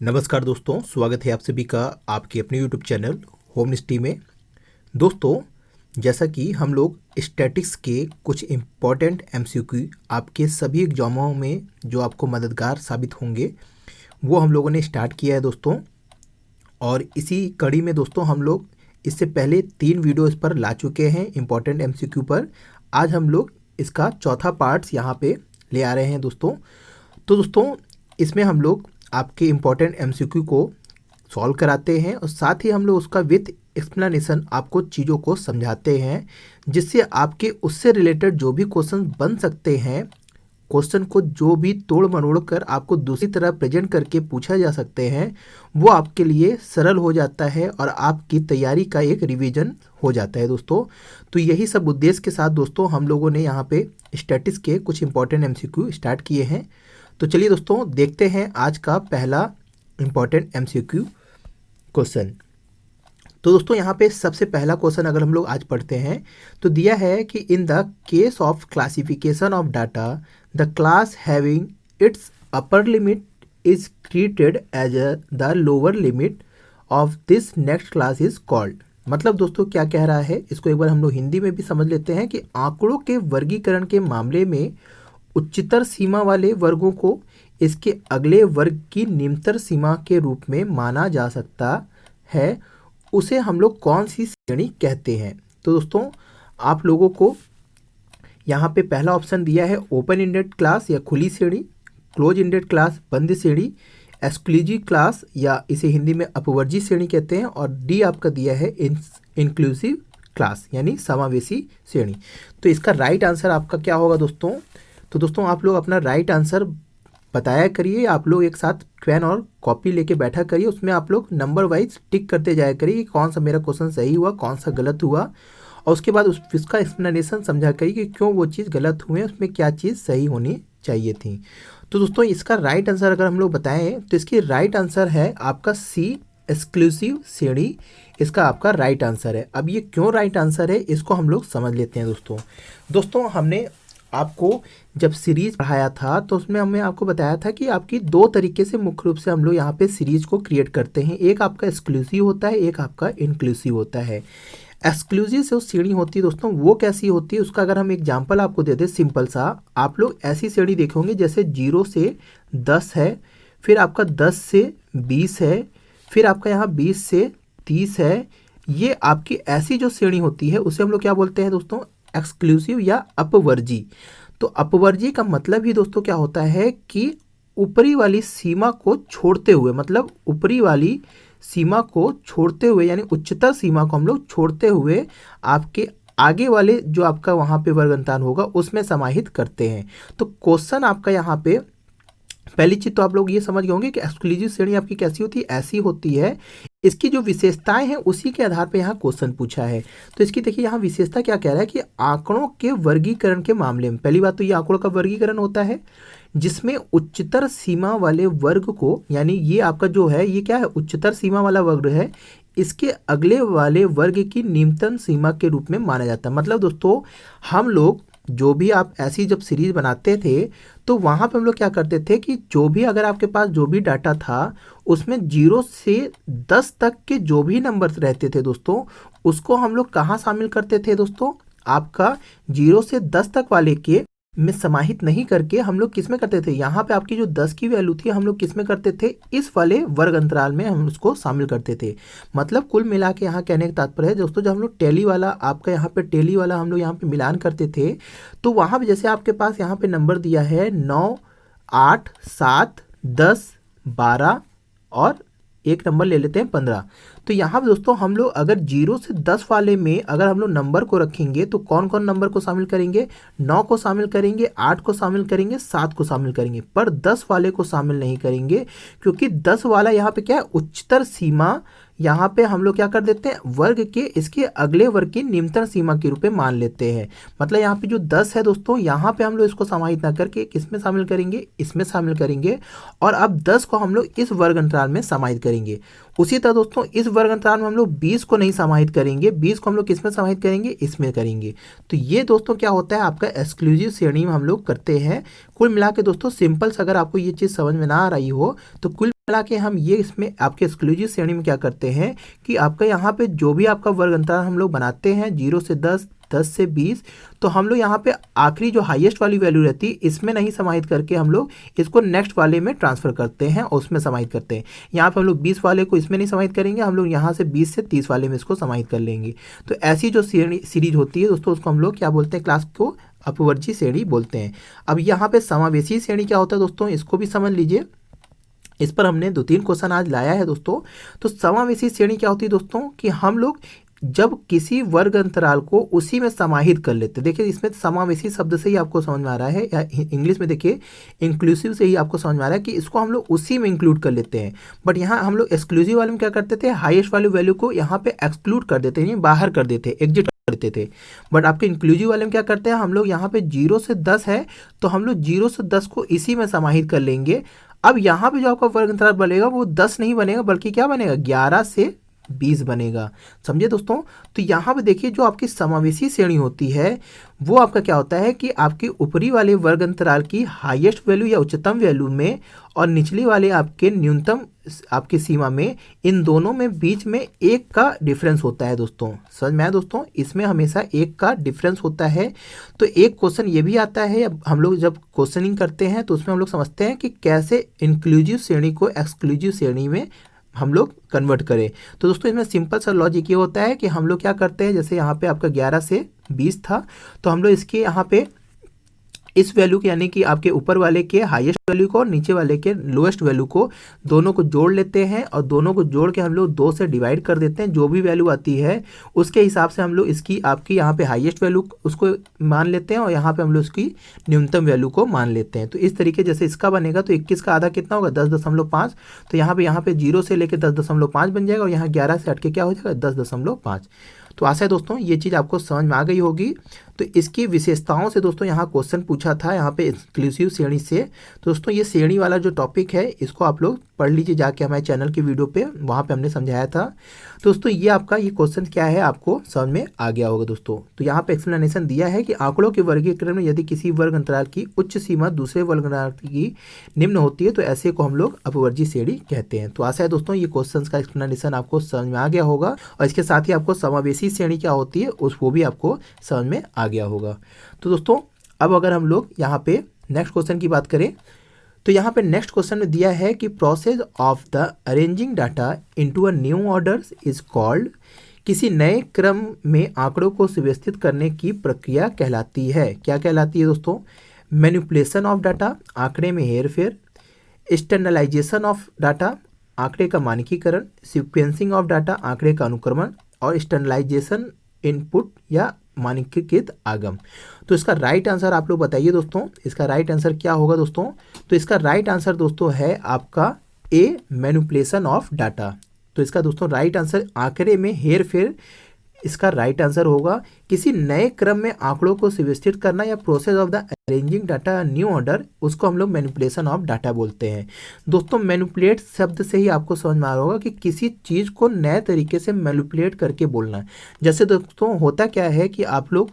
नमस्कार दोस्तों, स्वागत है आप सभी का आपके अपने यूट्यूब चैनल होमनिस्टी में। दोस्तों, जैसा कि हम लोग स्टैटिक्स के कुछ इम्पॉर्टेंट एमसीक्यू आपके सभी एग्जामों में जो आपको मददगार साबित होंगे वो हम लोगों ने स्टार्ट किया है दोस्तों। और इसी कड़ी में दोस्तों हम लोग इससे पहले 3 वीडियो इस पर ला चुके हैं इम्पॉर्टेंट एमसीक्यू पर। आज हम लोग इसका चौथा पार्ट्स यहाँ पे ले आ रहे हैं दोस्तों। तो दोस्तों, इसमें हम लोग आपके इम्पॉर्टेंट एमसीक्यू को सॉल्व कराते हैं और साथ ही हम लोग उसका विथ एक्सप्लेनेशन आपको चीज़ों को समझाते हैं, जिससे आपके उससे रिलेटेड जो भी क्वेश्चन बन सकते हैं, क्वेश्चन को जो भी तोड़ मरोड़ कर आपको दूसरी तरह प्रेजेंट करके पूछा जा सकते हैं, वो आपके लिए सरल हो जाता है और आपकी तैयारी का एक रिवीजन हो जाता है दोस्तों। तो यही सब उद्देश्य के साथ दोस्तों हम लोगों ने यहाँ पे स्टैटिक्स के कुछ इंपॉर्टेंट एमसीक्यू स्टार्ट किए हैं। तो चलिए दोस्तों, देखते हैं आज का पहला इम्पॉर्टेंट एमसीक्यू क्वेश्चन। तो दोस्तों, यहाँ पे सबसे पहला क्वेश्चन अगर हम लोग आज पढ़ते हैं तो दिया है कि in the case of classification of data the class having its upper limit is treated as the lower limit of this next class is called. मतलब दोस्तों क्या कह रहा है, इसको एक बार हम लोग हिंदी में भी समझ लेते हैं कि आंकड़ों के वर्गीकरण के मामले में उच्चतर सीमा वाले वर्गों को इसके अगले वर्ग की निम्नतर सीमा के रूप में माना जा सकता है, उसे हम लोग कौन सी श्रेणी कहते हैं। तो दोस्तों, आप लोगों को यहाँ पे पहला ऑप्शन दिया है ओपन इंडेड क्लास या खुली श्रेणी, क्लोज इंडेड क्लास बंद श्रेणी, एक्सक्लूसिव क्लास या इसे हिंदी में अपवर्जी श्रेणी कहते हैं, और डी आपका दिया है इंक्लूसिव क्लास यानी समावेशी श्रेणी। तो इसका राइट आंसर आपका क्या होगा दोस्तों। तो दोस्तों, आप लोग अपना राइट आंसर बताया करिए। आप लोग एक साथ पेन और कॉपी लेके बैठा करिए, उसमें आप लोग नंबर वाइज टिक करते जाया करिए कि कौन सा मेरा क्वेश्चन सही हुआ, कौन सा गलत हुआ, और उसके बाद उसका एक्सप्लेनेशन समझा करिए कि क्यों वो चीज़ गलत हुए, उसमें क्या चीज़ सही होनी चाहिए थी। तो दोस्तों, इसका राइट आंसर अगर हम लोग बताएं तो इसकी राइट आंसर है आपका सी, एक्सक्लूसिव श्रेणी। इसका आपका राइट आंसर है। अब ये क्यों राइट आंसर है इसको हम लोग समझ लेते हैं दोस्तों, हमने आपको जब सीरीज पढ़ाया था तो उसमें हमने आपको बताया था कि आपकी 2 तरीके से मुख्य रूप से हम लोग यहाँ पे सीरीज को क्रिएट करते हैं। एक आपका एक्सक्लूसिव होता है, एक आपका इंक्लूसिव होता है। एक्सक्लूसिव से श्रेणी होती है दोस्तों, वो कैसी होती है उसका अगर हम एग्जांपल आपको दे दें सिंपल सा, आप लोग ऐसी श्रेणी देखेंगे जैसे 0 से 10 है, फिर आपका 10 से 20 है, फिर आपका यहाँ 20 से 30 है। ये आपकी ऐसी जो श्रेणी होती है उसे हम लोग क्या बोलते हैं दोस्तों, एक्सक्लूसिव या अपवर्जी। तो अपवर्जी का मतलब ही दोस्तों क्या होता है कि ऊपरी वाली सीमा को छोड़ते हुए, मतलब ऊपरी वाली सीमा को छोड़ते हुए यानी उच्चतर सीमा को हम लोग छोड़ते हुए आपके आगे वाले जो आपका वहाँ पे वर्ग अंतराल होगा उसमें समाहित करते हैं। तो क्वेश्चन आपका यहाँ पे पहली चीज तो आप लोग ये समझ गए होंगे कि एक्सक्लूसिव श्रेणी आपकी कैसी होती है, ऐसी होती है। इसकी जो विशेषताएं हैं उसी के आधार पर यहाँ क्वेश्चन पूछा है। तो इसकी देखिए यहाँ विशेषता क्या कह रहा है कि आंकड़ों के वर्गीकरण के मामले में, पहली बात तो ये आंकड़ों का वर्गीकरण होता है जिसमें उच्चतर सीमा वाले वर्ग को, यानी ये आपका जो है ये क्या है, उच्चतर सीमा वाला वर्ग है, इसके अगले वाले वर्ग की निम्नतम सीमा के रूप में माना जाता है। मतलब दोस्तों, हम लोग जो भी आप ऐसी जब सीरीज बनाते थे तो वहाँ पे हम लोग क्या करते थे कि जो भी अगर आपके पास जो भी डाटा था उसमें 0 से 10 तक के जो भी नंबर रहते थे दोस्तों, उसको हम लोग कहाँ शामिल करते थे दोस्तों, आपका 0 से 10 तक वाले के में समाहित नहीं करके हम लोग किस में करते थे, यहाँ पे आपकी जो 10 की वैल्यू थी हम लोग किस में करते थे, इस वाले वर्ग अंतराल में हम उसको शामिल करते थे। मतलब कुल मिला के यहाँ कहने का तात्पर्य है दोस्तों, जब हम लोग टेली वाला आपका यहाँ पे टेली वाला हम लोग यहाँ पे मिलान करते थे तो वहाँ पे जैसे आपके पास यहाँ पे नंबर दिया है 9, 8, 7, 10, 12 और एक नंबर ले लेते हैं 15। तो यहाँ पे दोस्तों हम लोग अगर 0 से 10 वाले में अगर हम लोग नंबर को रखेंगे तो कौन कौन नंबर को शामिल करेंगे, 9 को शामिल करेंगे, 8 को शामिल करेंगे, 7 को शामिल करेंगे, पर 10 वाले को शामिल नहीं करेंगे, क्योंकि 10 वाला यहाँ पे क्या है, उच्चतर सीमा। यहाँ पे हम लोग क्या कर देते हैं, वर्ग के इसके अगले वर्ग की निम्नतम सीमा के रूप में मान लेते हैं। मतलब यहाँ पे जो 10 है दोस्तों, यहाँ पे हम लोग इसको समाहित ना करके किसमें शामिल करेंगे, इसमें शामिल करेंगे, और अब 10 को हम लोग इस वर्ग अंतराल में समाहित करेंगे। उसी तरह दोस्तों इस वर्ग अंतराल में हम लोग 20 को नहीं समाहित करेंगे, 20 को हम लोग किसमें समाहित करेंगे, इसमें करेंगे। तो ये दोस्तों क्या होता है, आपका एक्सक्लूसिव श्रेणी में हम लोग करते हैं। कुल मिला के दोस्तों सिंपल से अगर आपको ये चीज़ समझ में ना आ रही हो तो कुल मिला के हम ये इसमें आपके एक्सक्लूसिव श्रेणी में क्या करते हैं कि आपका यहाँ पे जो भी आपका वर्ग अंतराल हम लोग बनाते हैं 0 से 10, 10 से 20, तो हम लोग यहाँ पे आखिरी जो हाईएस्ट वाली वैल्यू रहती है इसमें नहीं समाहित करके हम लोग इसको नेक्स्ट वाले में ट्रांसफर करते हैं और उसमें समाहित करते हैं। यहाँ पे हम लोग 20 वाले को इसमें नहीं समाहित करेंगे, हम लोग यहाँ से 20 से 30 वाले में इसको समाहित कर लेंगे। तो ऐसी जो सीरीज होती है दोस्तों उसको हम लोग क्या बोलते हैं, क्लास को अपवर्जी श्रेणी बोलते हैं। अब यहाँ पे समावेशी श्रेणी क्या होता है दोस्तों, इसको भी समझ लीजिए। इस पर हमने 2-3 क्वेश्चन आज लाया है दोस्तों। तो समावेशी श्रेणी क्या होती है दोस्तों कि हम लोग जब किसी वर्ग अंतराल को उसी में समाहित कर लेते हैं। देखिए इसमें समावेशी शब्द से ही आपको समझ में आ रहा है, या इंग्लिश में देखिए इंक्लूसिव से ही आपको समझ में आ रहा है कि इसको हम लोग उसी में इंक्लूड कर लेते हैं। बट यहाँ हम लोग एक्सक्लूसिव वाले में क्या करते थे, हाईएस्ट वाली वैल्यू को यहाँ पे एक्सक्लूड कर देते हैं, बाहर कर देते, एग्जिट करते थे। बट आपके इंक्लूसिव वाले में क्या करते हैं, हम लोग यहाँ पे 0 से 10 है तो हम लोग 0 से 10 को इसी में समाहित कर लेंगे। अब यहाँ पे जो आपका वर्ग अंतराल बनेगा वो 10 नहीं बनेगा बल्कि क्या बनेगा, 11 से 20 बनेगा। समझे दोस्तों। तो यहाँ पे देखिए जो आपकी समावेशी श्रेणी होती है वो आपका क्या होता है कि आपके ऊपरी वाले वर्ग अंतराल की हाईएस्ट वैल्यू या उच्चतम वैल्यू में और निचली वाले आपके न्यूनतम आपकी सीमा में, इन दोनों में बीच में 1 का डिफरेंस होता है दोस्तों। समझ में आया दोस्तों, इसमें हमेशा 1 का डिफरेंस होता है। तो एक क्वेश्चन ये भी आता है, हम लोग जब क्वेश्चनिंग करते हैं तो उसमें हम लोग समझते हैं कि कैसे इंक्लूसिव श्रेणी को एक्सक्लूसिव श्रेणी में हम लोग कन्वर्ट करें। तो दोस्तों इसमें सिंपल सा लॉजिक ये होता है कि हम लोग क्या करते हैं, जैसे यहाँ पे आपका 11 से 20 था तो हम लोग इसके यहाँ पे इस वैल्यू के यानी कि आपके ऊपर वाले के हाईएस्ट वैल्यू को और नीचे वाले के लोएस्ट वैल्यू को दोनों को जोड़ लेते हैं और दोनों को जोड़ के हम लोग 2 से डिवाइड कर देते हैं। जो भी वैल्यू आती है उसके हिसाब से हम लोग इसकी आपकी यहाँ पे हाईएस्ट वैल्यू उसको मान लेते हैं और यहाँ पे हम लोग उसकी न्यूनतम वैल्यू को मान लेते हैं। तो इस तरीके जैसे इसका बनेगा तो 21 का आधा कितना होगा, 10.5। तो यहाँ पे 0 से लेकर 10.5 बन जाएगा और यहाँ 11 से हट के क्या हो जाएगा, 10.5। तो आशा है दोस्तों ये चीज़ आपको समझ में आ गई होगी। तो इसकी विशेषताओं से दोस्तों यहाँ क्वेश्चन पूछा था यहाँ पे एक्सक्लूसिव श्रेणी से। तो दोस्तों ये श्रेणी वाला जो टॉपिक है इसको आप लोग पढ़ लीजिए जाके हमारे चैनल की वीडियो पे, वहाँ पे हमने समझाया था। तो दोस्तों ये आपका ये क्वेश्चन क्या है आपको समझ में आ गया होगा दोस्तों। तो यहाँ पे एक्सप्लेनेशन दिया है कि आंकड़ों के वर्गीकरण में यदि किसी वर्ग अंतराल की उच्च सीमा दूसरे वर्ग अंतराल की निम्न होती है तो ऐसे को हम लोग अपवर्जी श्रेणी कहते हैं। तो आशा है दोस्तों ये क्वेश्चन का एक्सप्लेनेशन आपको समझ में आ गया होगा और इसके साथ ही आपको समावेशी श्रेणी क्या होती है वो भी आपको समझ में आ गया होगा। तो दोस्तों अब अगर हम लोग यहाँ पे नेक्स्ट क्वेश्चन की बात करें तो यहाँ पे नेक्स्ट क्वेश्चन में दिया है कि process of the arranging data into a new order is called, किसी नए क्रम में आंकड़ों को सुव्यवस्थित करने की प्रक्रिया कहलाती है। क्या कहलाती है दोस्तों, मैनिपुलेशन ऑफ डाटा, आंकड़े में हेरफेर, स्टैंडर्डाइजेशन ऑफ डाटा, आंकड़े का मानकीकरण, सीक्वेंसिंग ऑफ डाटा, आंकड़े का अनुक्रमण, और स्टैंडर्डाइजेशन इनपुट या मानकीकृत आगम। तो इसका राइट आंसर आप लोग बताइए दोस्तों, इसका राइट आंसर क्या होगा दोस्तों। तो इसका राइट आंसर दोस्तों है आपका ए, मैनिपुलेशन ऑफ डाटा। तो इसका दोस्तों राइट आंसर आंकड़े में हेर फेर इसका राइट आंसर होगा। किसी नए क्रम में आंकड़ों को सुव्यवस्थित करना या process of the arranging data new order, उसको हम लोग मैनिपुलेशन ऑफ डाटा बोलते हैं। दोस्तों मैनिपुलेट शब्द से ही आपको समझ में आ रहा होगा कि किसी चीज़ को नए तरीके से मैनिपुलेट करके बोलना। जैसे दोस्तों होता क्या है कि आप लोग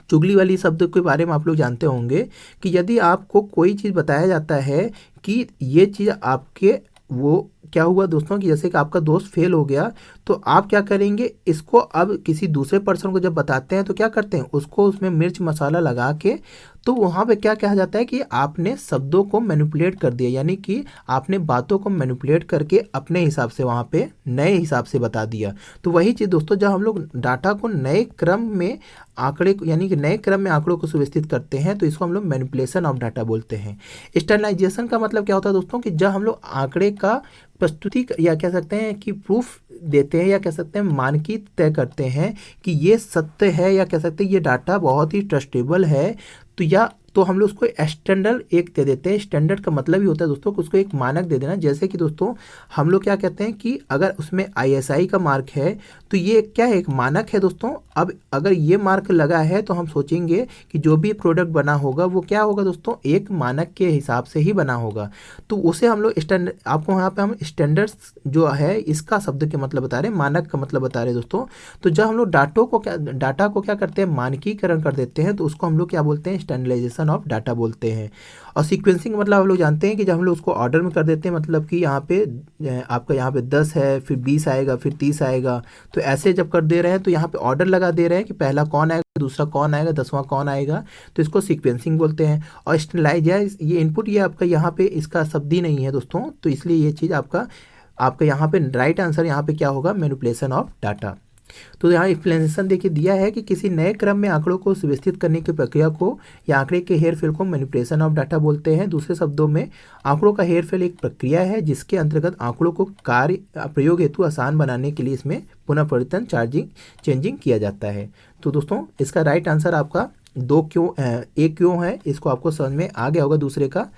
चुगली वाली शब्द के बारे में आप लोग जानते होंगे कि यदि आपको कोई चीज़ बताया जाता है कि ये चीज़ आपके वो क्या हुआ दोस्तों कि जैसे कि आपका दोस्त फेल हो गया तो आप क्या करेंगे, इसको अब किसी दूसरे पर्सन को जब बताते हैं तो क्या करते हैं, उसको उसमें मिर्च मसाला लगा के, तो वहाँ पे क्या कहा जाता है कि आपने शब्दों को मैनिपुलेट कर दिया, यानी कि आपने बातों को मैनिपुलेट करके अपने हिसाब से वहाँ पे नए हिसाब से बता दिया। तो वही चीज़ दोस्तों जब हम लोग डाटा को नए क्रम में आंकड़े यानी कि नए क्रम में आंकड़ों को सुव्यवस्थित करते हैं तो इसको हम लोग मैनिपुलेशन ऑफ डाटा बोलते हैं। स्टैंडर्डाइजेशन का मतलब क्या होता है दोस्तों कि जब हम लोग आंकड़े का प्रस्तुति या कह सकते हैं कि प्रूफ देते हैं या कह सकते हैं मानकी तय करते हैं कि ये सत्य है या कह सकते हैं ये डाटा बहुत ही ट्रस्टेबल है, तो या तो हम लोग उसको स्टैंडर्ड एक दे देते हैं। स्टैंडर्ड का मतलब ही होता है दोस्तों कि उसको एक मानक दे देना। जैसे कि दोस्तों हम लोग क्या कहते हैं कि अगर उसमें ISI का मार्क है तो ये क्या है, एक मानक है दोस्तों। अब अगर ये मार्क लगा है तो हम सोचेंगे कि जो भी प्रोडक्ट बना होगा वो क्या होगा दोस्तों, एक मानक के हिसाब से ही बना होगा। तो उसे हम लोग स्टैंडर्ड, आपको यहाँ पे हम स्टैंडर्ड्स जो है इसका शब्द के मतलब बता रहे हैं, मानक का मतलब बता रहे हैं दोस्तों। तो जब हम लोग डाटा को क्या करते हैं, मानकीकरण कर देते हैं, तो उसको हम लोग क्या बोलते हैं, स्टैंडर्डाइजेशन मैनिपुलेशन ऑफ डाटा बोलते हैं। और सीक्वेंसिंग मतलब हम लोग जानते हैं कि जब हम लोग उसको ऑर्डर में कर देते हैं, मतलब कि यहाँ पे आपका यहाँ पे 10 है, फिर 20 आएगा, फिर 30 आएगा, तो ऐसे जब कर दे रहे हैं तो यहाँ पे ऑर्डर लगा दे रहे हैं कि पहला कौन आएगा, दूसरा कौन आएगा, 10वां कौन आएगा, तो इसको सीक्वेंसिंग बोलते हैं। और स्टेलाइज है ये इनपुट, ये आपका यहाँ पे इसका शब्द ही नहीं है दोस्तों, तो इसलिए ये चीज़ आपका यहाँ पे राइट आंसर यहाँ पे क्या होगा, मैनिपुलेशन ऑफ डाटा। तो यहाँ एक्सप्लेनेशन देखिए दिया है कि किसी नए क्रम में आंकड़ों को सुव्यवस्थित करने की प्रक्रिया को या आंकड़े के हेरफेर को मैनिपुलेशन ऑफ डाटा बोलते हैं। दूसरे शब्दों में आंकड़ों का हेरफेर एक प्रक्रिया है जिसके अंतर्गत आंकड़ों को कार्य प्रयोग हेतु आसान बनाने के लिए इसमें पुनः परिवर्तन चेंजिंग किया जाता है। तो दोस्तों इसका राइट आंसर आपका एक क्यों है, इसको आपको समझ में आ गया होगा दूसरे का।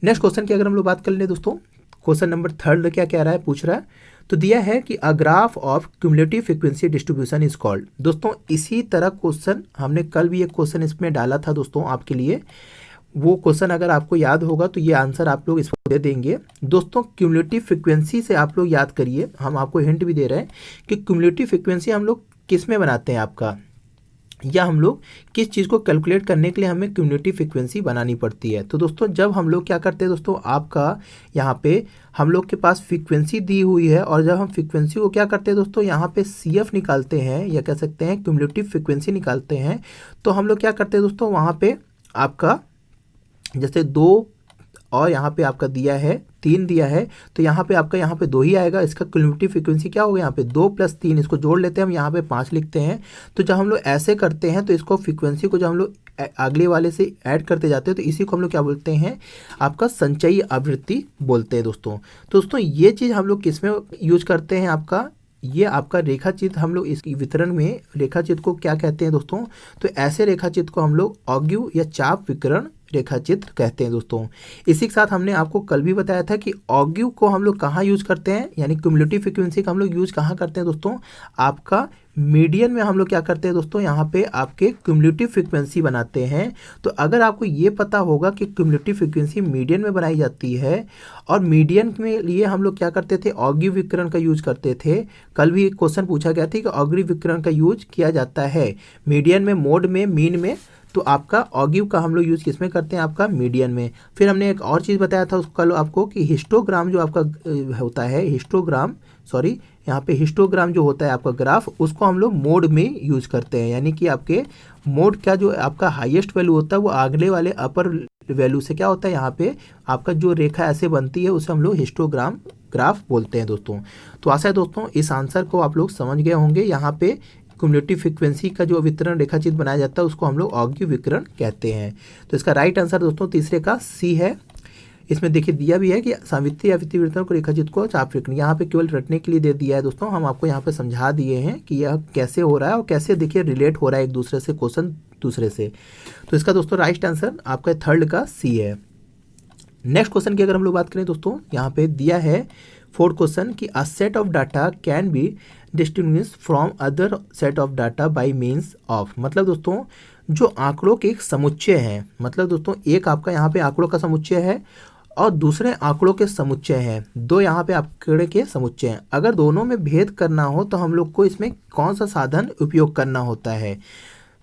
नेक्स्ट क्वेश्चन की अगर हम लोग बात कर लें दोस्तों, क्वेश्चन नंबर 3 क्या कह रहा है, पूछ रहा है, तो दिया है कि a graph of cumulative frequency distribution is called. दोस्तों इसी तरह क्वेश्चन हमने कल भी एक क्वेश्चन इसमें डाला था दोस्तों आपके लिए, वो क्वेश्चन अगर आपको याद होगा तो ये आंसर आप लोग इसको दे देंगे। दोस्तों क्यूमुलेटिव फ्रीक्वेंसी से आप लोग याद करिए, हम आपको हिंट भी दे रहे हैं कि क्यूमुलेटिव फ्रीक्वेंसी हम लोग किस में बनाते हैं आपका, या हम लोग किस चीज़ को कैलकुलेट करने के लिए हमें क्यूमुलेटिव फ्रीक्वेंसी बनानी पड़ती है। तो दोस्तों जब हम लोग क्या करते हैं दोस्तों, आपका यहाँ पे हम लोग के पास फ्रीक्वेंसी दी हुई है, और जब हम फ्रीक्वेंसी को क्या करते हैं दोस्तों, यहाँ पे CF निकालते हैं या कह सकते हैं क्यूमुलेटिव फ्रीक्वेंसी निकालते हैं, तो हम लोग क्या करते हैं दोस्तों, वहाँ पे आपका जैसे 2 और यहाँ पे आपका दिया है 3 दिया है, तो यहाँ पे आपका यहाँ पे 2 ही आएगा, इसका क्यूमुलेटिव फ्रीक्वेंसी क्या होगा, यहाँ पे 2 + 3, इसको जोड़ लेते हैं हम, यहाँ पे 5 लिखते हैं। तो जब हम लोग ऐसे करते हैं तो इसको फ्रीक्वेंसी को जब हम लोग अगले वाले से ऐड करते जाते हैं तो इसी को हम लोग क्या बोलते हैं, आपका संचयी आवृत्ति बोलते हैं दोस्तों। तो दोस्तों ये चीज़ हम लोग किस में यूज करते हैं, आपका ये आपका रेखा चित्र, हम लोग इस वितरण में रेखा चित्र को क्या कहते हैं दोस्तों, तो ऐसे रेखा चित्र को हम लोग ऑग्यू या चाप विकर्ण रेखा चित्र कहते हैं दोस्तों। इसी के साथ हमने आपको कल भी बताया था कि ऑग्यू को हम लोग कहाँ यूज करते हैं, यानी क्यूमुलेटिव फ्रीक्वेंसी का हम लोग यूज कहाँ करते हैं दोस्तों, आपका मीडियन में हम लोग क्या करते हैं दोस्तों, यहाँ पे आपके क्यूमुलेटिव फ्रीक्वेंसी बनाते हैं। तो अगर आपको ये पता होगा कि क्यूमुलेटिव फ्रीक्वेंसी मीडियन में बनाई जाती है, और मीडियन में लिए हम लोग क्या करते थे, ऑग्यू विकर्ण का यूज करते थे। कल भी एक क्वेश्चन पूछा गया था कि ऑग्यू विकर्ण का यूज किया जाता है मीडियन में, मोड में, मीन में, तो आपका ऑग्यू का हम लोग यूज़ किस में करते हैं, आपका मीडियन में। फिर हमने एक और चीज़ बताया था उसको कल आपको कि हिस्टोग्राम जो आपका होता है, यहाँ पे हिस्टोग्राम जो होता है आपका ग्राफ, उसको हम लोग मोड में यूज़ करते हैं, यानी कि आपके मोड का जो आपका हाईएस्ट वैल्यू होता है वो अगले वाले अपर वैल्यू से क्या होता है, यहाँ पे आपका जो रेखा ऐसे बनती है उसे हम लोग हिस्टोग्राम ग्राफ बोलते हैं दोस्तों। तो आशा है दोस्तों इस आंसर को आप लोग समझ गए होंगे। यहाँ पे क्यूमुलेटिव फ्रीक्वेंसी का जो वितरण रेखा चित्र बनाया जाता है उसको हम लोग ऑग्यू विकर्ण कहते हैं। तो इसका राइट आंसर दोस्तों तीसरे का C है। इसमें देखिए दिया भी है कि सावित्री या वित्तीय वितरण को रेखा चित्र को चाप विकर्ण, यहाँ पे केवल रटने के लिए दे दिया है दोस्तों, हम आपको यहाँ पे समझा दिए हैं कि यह कैसे हो रहा है और कैसे देखिए रिलेट हो रहा है एक दूसरे से, क्वेश्चन दूसरे से। तो इसका दोस्तों राइट आंसर आपका 3 का C है। नेक्स्ट क्वेश्चन की अगर हम लोग बात करें दोस्तों, यहाँ पे दिया है 4th क्वेश्चन कि a set of data can be distinguish from other set of data bye means of. मतलब दोस्तों जो आंकड़ों के एक समुच्चय हैं, मतलब दोस्तों एक आपका यहाँ पे आंकड़ों का समुच्चय है और दूसरे आंकड़ों के समुच्चय हैं, 2 यहाँ पे आंकड़े के समुच्चय हैं। अगर दोनों में भेद करना हो तो हम लोग को इसमें कौन सा साधन उपयोग करना होता है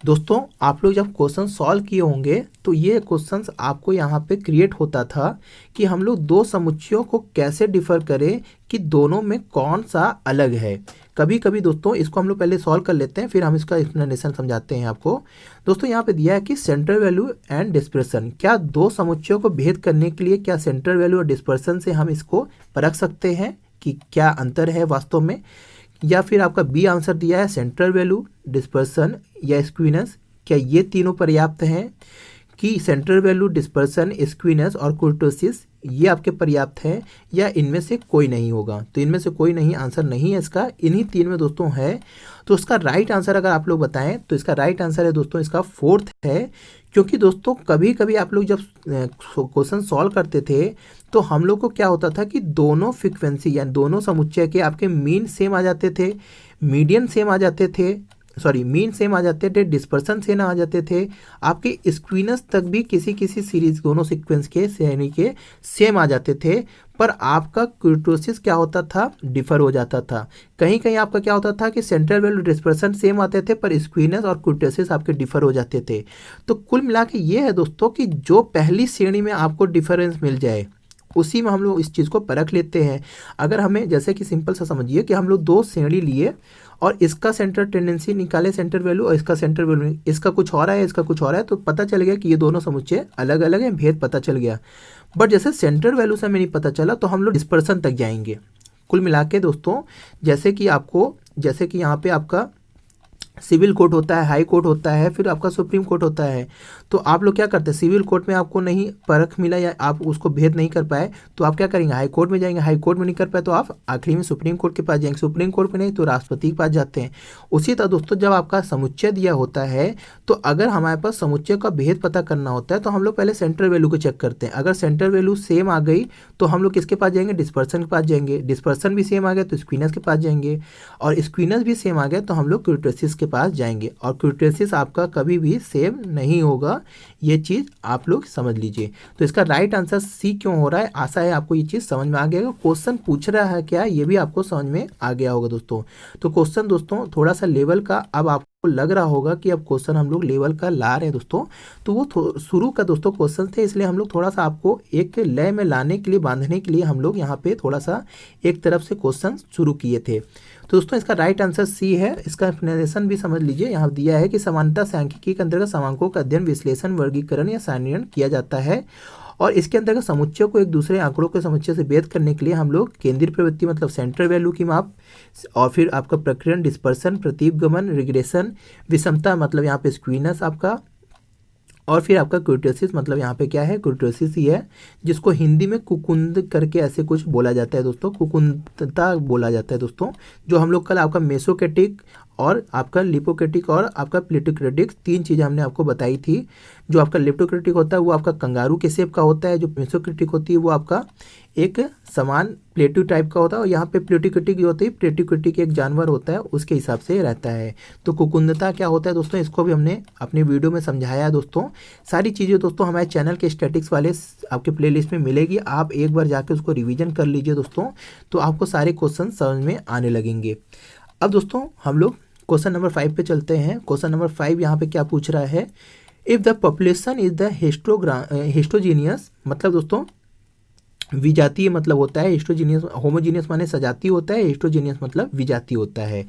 दोस्तों। आप लोग जब क्वेश्चन सॉल्व किए होंगे तो ये क्वेश्चंस आपको यहाँ पे क्रिएट होता था कि हम लोग 2 समुच्चयों को कैसे डिफर करें कि दोनों में कौन सा अलग है। कभी कभी दोस्तों इसको हम लोग पहले सॉल्व कर लेते हैं, फिर हम इसका एक्सप्लेनेशन समझाते हैं आपको। दोस्तों यहाँ पे दिया है कि सेंट्रल वैल्यू एंड डिस्पर्सन, क्या 2 समुच्चयों को भेद करने के लिए क्या सेंट्रल वैल्यू और डिस्पर्सन से हम इसको परख सकते हैं कि क्या अंतर है वास्तव में, या फिर आपका बी आंसर दिया है सेंट्रल वैल्यू, डिस्पर्सन या स्क्वीनेस, क्या ये तीनों पर्याप्त हैं कि सेंट्रल वैल्यू, डिस्पर्सन, स्क्वीनेस और कुर्टोसिस ये आपके पर्याप्त हैं, या इनमें से कोई नहीं होगा। तो इनमें से कोई नहीं, आंसर नहीं है इसका, इन्हीं 3 में दोस्तों है। तो इसका राइट आंसर अगर आप लोग बताएं तो इसका राइट आंसर है दोस्तों इसका 4th है। क्योंकि दोस्तों कभी कभी आप लोग जब क्वेश्चन सॉल्व करते थे तो हम लोग को क्या होता था कि दोनों फ्रीक्वेंसी यानी दोनों समुच्चय के आपके मीन सेम आ जाते थे, मीडियन सेम आ जाते थे, मीन सेम आ जाते थे, डिस्पर्सन सेम आ जाते थे, आपके स्क्वीनेस तक भी किसी सीरीज दोनों सीक्वेंस के श्रेणी के सेम आ जाते थे। पर आपका कुर्टोसिस क्या होता था, डिफर हो जाता था। कहीं कहीं आपका क्या होता था कि सेंट्रल वैल्यू डिस्पर्सन सेम आते थे पर स्क्वीनेस और कुर्टोसिस आपके डिफर हो जाते थे। तो कुल मिला के ये है दोस्तों कि जो पहली श्रेणी में आपको डिफरेंस मिल जाए उसी में हम लोग इस चीज़ को परख लेते हैं। अगर हमें जैसे कि सिंपल सा समझिए कि हम लोग दो श्रेणी लिए और इसका सेंटर टेंडेंसी निकाले सेंटर वैल्यू और इसका सेंटर वैल्यू, इसका कुछ और है इसका कुछ और है, तो पता चल गया कि ये दोनों समुच्चय अलग अलग हैं, भेद पता चल गया। बट जैसे सेंटर वैल्यू से हमें नहीं पता चला तो हम लोग डिस्पर्सन तक जाएंगे। कुल मिला के दोस्तों जैसे कि यहाँ पे आपका सिविल कोर्ट होता है, हाई कोर्ट होता है, फिर आपका सुप्रीम कोर्ट होता है। तो आप लोग क्या करते हैं, सिविल कोर्ट में आपको नहीं परख मिला या आप उसको भेद नहीं कर पाए तो आप क्या करेंगे, हाई कोर्ट में जाएंगे, हाई कोर्ट में नहीं कर पाए तो आप आखिरी में सुप्रीम कोर्ट के पास जाएंगे, सुप्रीम कोर्ट में नहीं तो राष्ट्रपति के पास जाते हैं। उसी तरह दोस्तों जब आपका समुच्चय दिया होता है तो अगर हमारे पास समुच्चय का भेद पता करना होता है तो हम लोग पहले सेंटर वैल्यू को चेक करते हैं। अगर सेंटर वैल्यू सेम आ गई तो हम लोग किसके पास जाएंगे, डिस्पर्सन के पास जाएंगे, डिस्पर्सन भी सेम आ गया तो स्क्वीनेस के पास जाएंगे, और स्क्वीनेस भी सेम आ गया तो हम लोग कुर्टोसिस के पास जाएंगे। और कुर्टोसिस आपका कभी भी सेम नहीं होगा, ये चीज़ आप लोग समझ लीजिए। तो इसका राइट आंसर सी क्यों हो रहा है, आशा है आपको ये चीज़ समझ में आ गया। क्वेश्चन पूछ रहा है क्या, ये भी आपको समझ में आ गया होगा दोस्तों। तो क्वेश्चन दोस्तों थोड़ा सा लेवल का, अब आपको लग रहा होगा कि अब क्वेश्चन हम लोग लेवल का ला रहे हैं दोस्तों, तो वो शुरू का दोस्तों क्वेश्चन थे, इसलिए हम लोग थोड़ा सा आपको एक लय में लाने के लिए, बांधने के लिए हम लोग यहाँ पे थोड़ा सा एक तरफ से क्वेश्चन शुरू किए थे। तो दोस्तों इसका राइट आंसर सी है। इसका एक्सप्लेनेशन भी समझ लीजिए, यहाँ दिया है कि समानता सांख्यिकी के अंतर्गत समांकों का अध्ययन, विश्लेषण, वर्गीकरण या सारणीकरण किया जाता है, और इसके अंतर्गत समुच्चय को एक दूसरे आंकड़ों के समुच्चय से भेद करने के लिए हम लोग केंद्रीय प्रवृत्ति मतलब सेंट्रल वैल्यू की माप, और फिर आपका प्रकीर्णन, डिस्पर्सन, प्रतिगमन, रिग्रेशन, विषमता मतलब यहाँ पे स्क्वीनेस आपका, और फिर आपका कुर्टोसिस मतलब यहाँ पे क्या है, कुर्टोसिस ही है, जिसको हिंदी में कुकुंद करके ऐसे कुछ बोला जाता है दोस्तों, कुकुंदता बोला जाता है दोस्तों। जो हम लोग कल आपका मेसोकेटिक और आपका लिपोकेटिक और आपका प्लेटोक्रेटिक तीन चीज़ें हमने आपको बताई थी। जो आपका लिपोक्रेटिक होता है वो आपका कंगारू के शेप का होता है, जो मेसोक्रेटिक होती है वो आपका एक समान प्लेटू टाइप का होता है, और यहाँ पे प्लेटोक्रेटिक जो होती है, प्लेटोक्रेटिक एक जानवर होता है उसके हिसाब से रहता है। तो कुकुंदता क्या होता है दोस्तों, इसको भी हमने अपने वीडियो में समझाया है दोस्तों। सारी चीज़ें दोस्तों हमारे चैनल के स्टैटिक्स वाले आपके प्लेलिस्ट में मिलेगी, आप एक बार जाके उसको रिविजन कर लीजिए दोस्तों, तो आपको सारे क्वेश्चन समझ में आने लगेंगे। अब दोस्तों हम लोग क्वेश्चन नंबर 5 पे चलते हैं। क्वेश्चन नंबर 5 यहाँ पे क्या पूछ रहा है, if the population is the heterogeneous, मतलब दोस्तों विजातीय मतलब होता है, हिस्टोजीनियस, होमोजीनियस माने सजातीय होता है, हिस्टोजीनियस मतलब विजातीय होता है।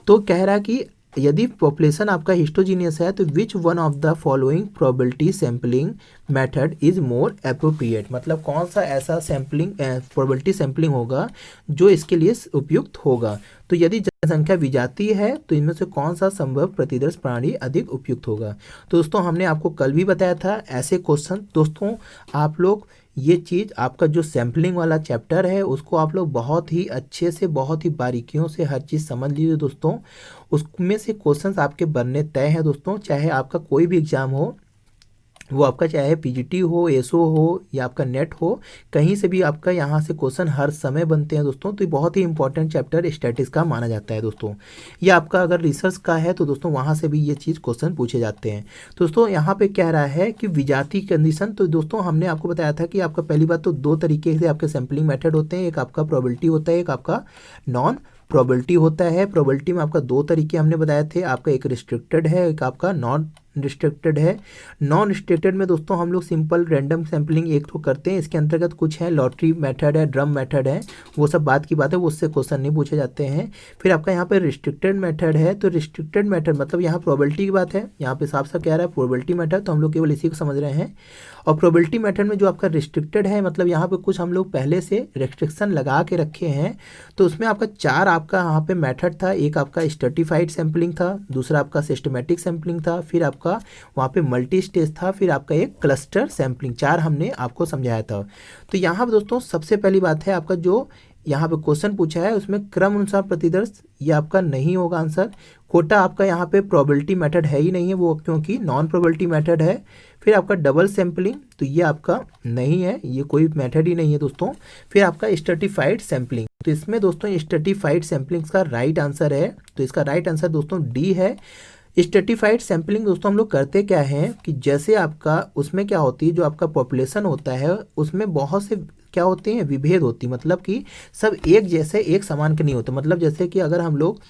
तो कह रहा कि यदि पॉपुलेशन आपका हिस्टोजीनियस है तो विच one of the following probability sampling method is more appropriate, मतलब कौन सा ऐसा सैम्पलिंग प्रोबेबिलिटी सैम्पलिंग होगा जो इसके लिए उपयुक्त होगा। तो यदि जनसंख्या विजातीय है तो इनमें से कौन सा संभव प्रतिदर्श प्रणाली अधिक उपयुक्त होगा। तो दोस्तों हमने आपको कल भी बताया था ऐसे क्वेश्चन दोस्तों, आप लोग ये चीज़ आपका जो सैम्पलिंग वाला चैप्टर है उसको आप लोग बहुत ही अच्छे से, बहुत ही बारीकियों से हर चीज़ समझ लीजिए दोस्तों। उसमें से क्वेश्चंस आपके बनने तय हैं दोस्तों, चाहे आपका कोई भी एग्ज़ाम हो, वो आपका चाहे पीजीटी हो, एसओ हो या आपका नेट हो, कहीं से भी आपका यहाँ से क्वेश्चन हर समय बनते हैं दोस्तों। तो ये बहुत ही इंपॉर्टेंट चैप्टर स्टैटिस्टिक्स का माना जाता है दोस्तों। ये आपका अगर रिसर्च का है तो दोस्तों वहाँ से भी ये चीज़ क्वेश्चन पूछे जाते हैं। दोस्तों यहाँ पे कह रहा है कि विजातीय कंडीशन, तो दोस्तों हमने आपको बताया था कि आपका पहली बात तो दो तरीके से आपके सैम्पलिंग मेथड होते हैं, एक आपका प्रोबेबिलिटी होता है, एक आपका नॉन प्रोबेबिलिटी होता है। प्रोबेबिलिटी में आपका दो तरीके हमने बताए थे, आपका एक रिस्ट्रिक्टेड है, एक आपका नॉन रिस्ट्रिक्टेड है। नॉन रिस्ट्रिक्टेड में दोस्तों हम लोग सिंपल रैंडम सैम्पलिंग एक तो करते हैं, इसके अंतर्गत कुछ है लॉटरी मेथड है, ड्रम मेथड है, वो सब बात की बात है, वो उससे क्वेश्चन नहीं पूछे जाते हैं। फिर आपका यहाँ पे रिस्ट्रिक्टेड मेथड है, तो रिस्ट्रिक्टेड मेथड मतलब यहाँ प्रोबेबिलिटी की बात है, यहाँ पे साफ साफ कह रहा है प्रोबेबिलिटी मेथड, तो हम लोग केवल इसी को समझ रहे हैं। और प्रोबेबिलिटी मेथड में जो आपका रिस्ट्रिक्टेड है मतलब यहाँ पे कुछ हम लोग पहले से रेस्ट्रिक्शन लगा के रखे हैं। तो उसमें आपका चार आपका यहाँ पे मेथड था, एक आपका स्ट्रेटिफाइड सैम्पलिंग था, दूसरा आपका सिस्टमेटिक सैम्पलिंग था, फिर आपका वहाँ पे मल्टी स्टेज था, फिर आपका एक क्लस्टर सैम्पलिंग, चार हमने आपको समझाया था। तो यहाँ पर दोस्तों सबसे पहली बात है आपका जो यहाँ पे क्वेश्चन पूछा है उसमें क्रम अनुसार प्रतिदर्श, ये आपका नहीं होगा आंसर। कोटा आपका यहाँ पे प्रोबेबिलिटी मेथड है ही नहीं है वो, क्योंकि नॉन प्रोबेबिलिटी मेथड है। फिर आपका डबल सैम्पलिंग, तो ये आपका नहीं है, ये कोई मेथड ही नहीं है दोस्तों। फिर आपका स्ट्रेटिफाइड सैम्पलिंग, तो इसमें दोस्तों स्ट्रेटिफाइड सैम्पलिंग का राइट आंसर है, तो इसका राइट आंसर दोस्तों डी है। स्ट्रेटिफाइड सैम्पलिंग दोस्तों हम लोग करते क्या हैं कि जैसे आपका उसमें क्या होती है, जो आपका पॉपुलेशन होता है उसमें बहुत से क्या होते हैं, विभेद होती, मतलब कि सब एक जैसे एक समान के नहीं होते। मतलब जैसे कि अगर हम लोग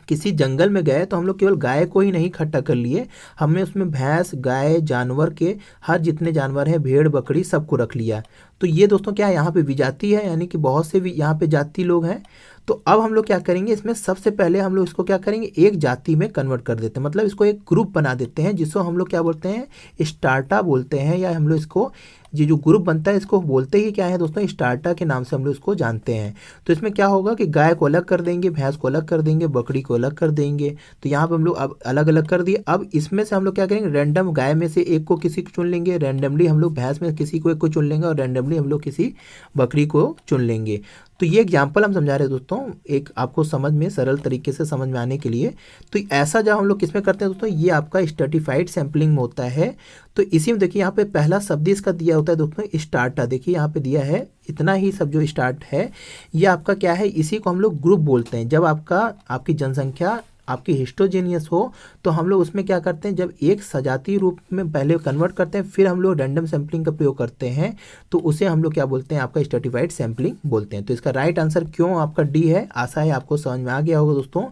किसी जंगल में गए तो हम लोग केवल गाय को ही नहीं इकट्ठा कर लिए, हमने उसमें भैंस गाय जानवर के हर जितने जानवर हैं, भेड़ बकरी सबको रख लिया। तो ये दोस्तों क्या है, यहाँ पे विजाति है, यानी कि बहुत से भी यहाँ पे जाति लोग हैं। तो अब हम लोग क्या करेंगे, इसमें सबसे पहले हम लोग इसको क्या करेंगे, एक जाति में कन्वर्ट कर देते हैं, मतलब इसको एक ग्रुप बना देते हैं, जिसको हम लोग क्या बोलते हैं, स्टार्टा बोलते हैं, या हम लोग इसको ये जो ग्रुप बनता है इसको बोलते ही क्या है दोस्तों, स्टार्टा के नाम से हम लोग इसको जानते हैं। तो इसमें क्या होगा कि गाय को अलग कर देंगे, भैंस को अलग कर देंगे, बकरी को अलग कर देंगे। तो यहाँ पर हम लोग अब अलग अलग कर दिए। अब इसमें से हम लोग क्या करेंगे, रैंडम गाय में से एक को किसी को चुन लेंगे, रैंडमली हम लोग भैंस में किसी को एक को चुन लेंगे, और रैंडमली हम लोग किसी बकरी को चुन लेंगे। तो ये एग्जाम्पल हम समझा रहे हैं दोस्तों, एक आपको समझ में सरल तरीके से समझ में आने के लिए। तो ऐसा जब हम लोग किस में करते हैं दोस्तों, ये आपका स्ट्रेटिफाइड सैम्पलिंग में होता है। तो इसी में देखिए यहाँ पे पहला शब्द इसका दिया होता है दोस्तों, स्टार्टा, देखिए यहाँ पे दिया है इतना ही सब जो स्टार्ट है, ये आपका क्या है, इसी को हम लोग ग्रुप बोलते हैं। जब आपकी जनसंख्या आपकी हिस्टोजेनियस हो तो हम लोग उसमें क्या करते हैं, जब एक सजातीय रूप में पहले कन्वर्ट करते हैं, फिर हम लोग रैंडम सैम्पलिंग का प्रयोग करते हैं, तो उसे हम लोग क्या बोलते हैं, आपका स्ट्रेटिफाइड सैम्पलिंग बोलते हैं। तो इसका राइट आंसर क्यों आपका डी है, आशा है आपको समझ में आ गया होगा दोस्तों।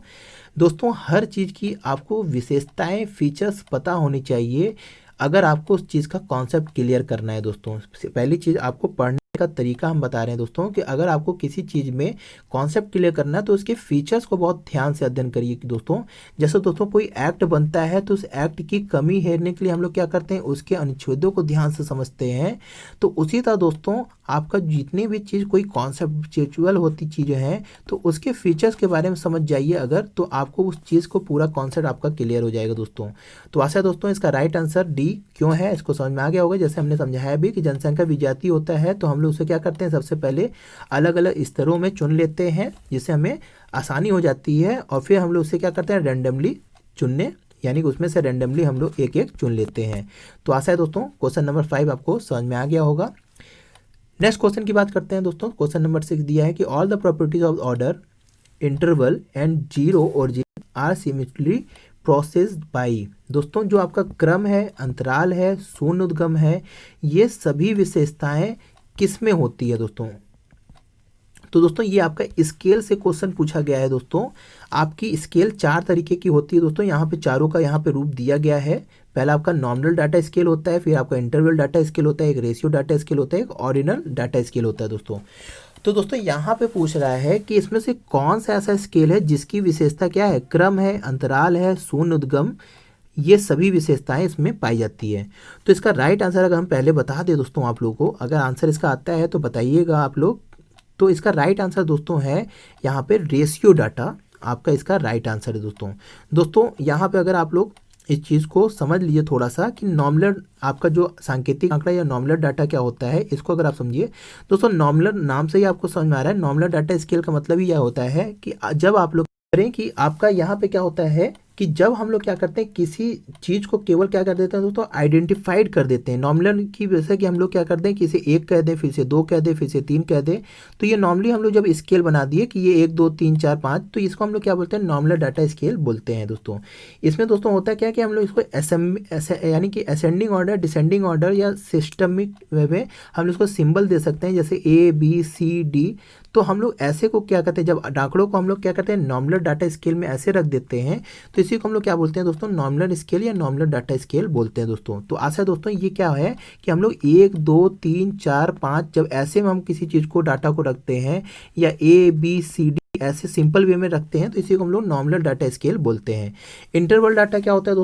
दोस्तों हर चीज़ की आपको विशेषताएं, फीचर्स पता होनी चाहिए अगर आपको उस चीज़ का कॉन्सेप्ट क्लियर करना है दोस्तों। पहली चीज़ आपको पढ़ने का तरीका हम बता रहे हैं दोस्तों, कि अगर आपको किसी चीज़ में कॉन्सेप्ट क्लियर करना है तो उसके फीचर्स को बहुत ध्यान से अध्ययन करिए कि दोस्तों, जैसे दोस्तों कोई एक्ट बनता है तो उस एक्ट की कमी हेरने के लिए हम लोग क्या करते हैं, उसके अनुच्छेदों को ध्यान से समझते हैं। तो उसी तरह दोस्तों आपका जितनी भी चीज़ कोई कॉन्सेप्चुअल होती चीज़ें हैं तो उसके फीचर्स के बारे में समझ जाइए अगर, तो आपको उस चीज़ को पूरा कॉन्सेप्ट आपका क्लियर हो जाएगा दोस्तों। तो आशा है दोस्तों इसका राइट आंसर डी क्यों है इसको समझ में आ गया होगा। जैसे हमने समझाया भी कि जनसंख्या विजातीय होता है, तो हम लोग उसे क्या करते हैं, सबसे पहले अलग अलग स्तरों में चुन लेते हैं, जिससे हमें आसानी हो जाती है, और फिर हम लोग उसे क्या करते हैं, रैंडमली चुनने, यानी कि उसमें से रैंडमली हम लोग एक एक चुन लेते हैं। तो आशा है दोस्तों क्वेश्चन नंबर 5 आपको समझ में आ गया होगा। नेक्स्ट क्वेश्चन की बात करते हैं दोस्तों। क्वेश्चन नंबर 6 दिया है कि all the properties of order, interval and zero origin are similarly processed by. दोस्तों जो आपका क्रम है, अंतराल है, शून्य उद्गम है, ये सभी विशेषताएं किस में होती है दोस्तों। तो दोस्तों ये आपका स्केल से क्वेश्चन पूछा गया है दोस्तों। आपकी स्केल 4 तरीके की होती है दोस्तों, यहाँ पे चारों का यहाँ पे रूप दिया गया है। पहला आपका नॉमिनल डाटा स्केल होता है, फिर आपका इंटरवल डाटा स्केल होता है, एक रेशियो डाटा स्केल होता है, एक ऑर्डिनल डाटा स्केल होता है दोस्तों। तो दोस्तों यहाँ पे पूछ रहा है कि इसमें से कौन सा ऐसा स्केल है जिसकी विशेषता क्या है, क्रम है, अंतराल है, शून्य उद्गम, ये सभी विशेषताएं इसमें पाई जाती है। तो इसका राइट आंसर अगर हम पहले बता दें दोस्तों आप लोगों को, अगर आंसर इसका आता है तो बताइएगा आप लोग। तो इसका राइट आंसर दोस्तों है यहाँ पे रेशियो डाटा, आपका इसका राइट आंसर है दोस्तों। दोस्तों यहाँ पे अगर आप लोग इस चीज़ को समझ लीजिए थोड़ा सा कि नॉमिनल आपका जो सांकेतिक आंकड़ा या नॉमिनल डाटा क्या होता है, इसको अगर आप समझिए दोस्तों, नॉमिनल नाम से ही आपको समझ में आ रहा है, नॉमिनल डाटा स्केल का मतलब ही यह होता है कि जब आप लोग करें कि आपका यहाँ पे क्या होता है कि जब हम लोग क्या करते हैं किसी चीज़ को केवल क्या कर देते हैं दोस्तों, आइडेंटिफाइड कर देते हैं। नॉमिनल की वजह से कि हम लोग क्या करते हैं कि इसे 1 कह दें, फिर से 2 कह दें, फिर से 3 कह दें, तो ये नॉर्मली हम लोग जब स्केल बना दिए कि ये 1 2 3 4 5, तो इसको हम लोग क्या बोलते हैं, नॉमिनल डाटा स्केल बोलते हैं दोस्तों। इसमें दोस्तों होता है क्या कि हम लोग इसको यानी कि असेंडिंग ऑर्डर, डिसेंडिंग ऑर्डर या सिस्टमिक वे में हम लोग इसको सिंबल दे सकते हैं, जैसे ABCD। तो हम लोग ऐसे को क्या करते हैं, जब आंकड़ों को हम लोग क्या करते हैं नॉमिनल डाटा स्केल में ऐसे रख देते हैं, तो इसी को हम लोग क्या बोलते हैं दोस्तों, नॉमिनल स्केल या नॉमिनल डाटा स्केल बोलते हैं दोस्तों। तो आशा है दोस्तों ये क्या है कि हम लोग 1 2 3 4 5 जब ऐसे में हम किसी चीज़ को डाटा को रखते हैं, या ABCD ऐसे सिंपल वे में रखते हैं, तो इसी को हम लोग नॉमिनल डाटा स्केल बोलते हैं। इंटरवल डाटा क्या होता है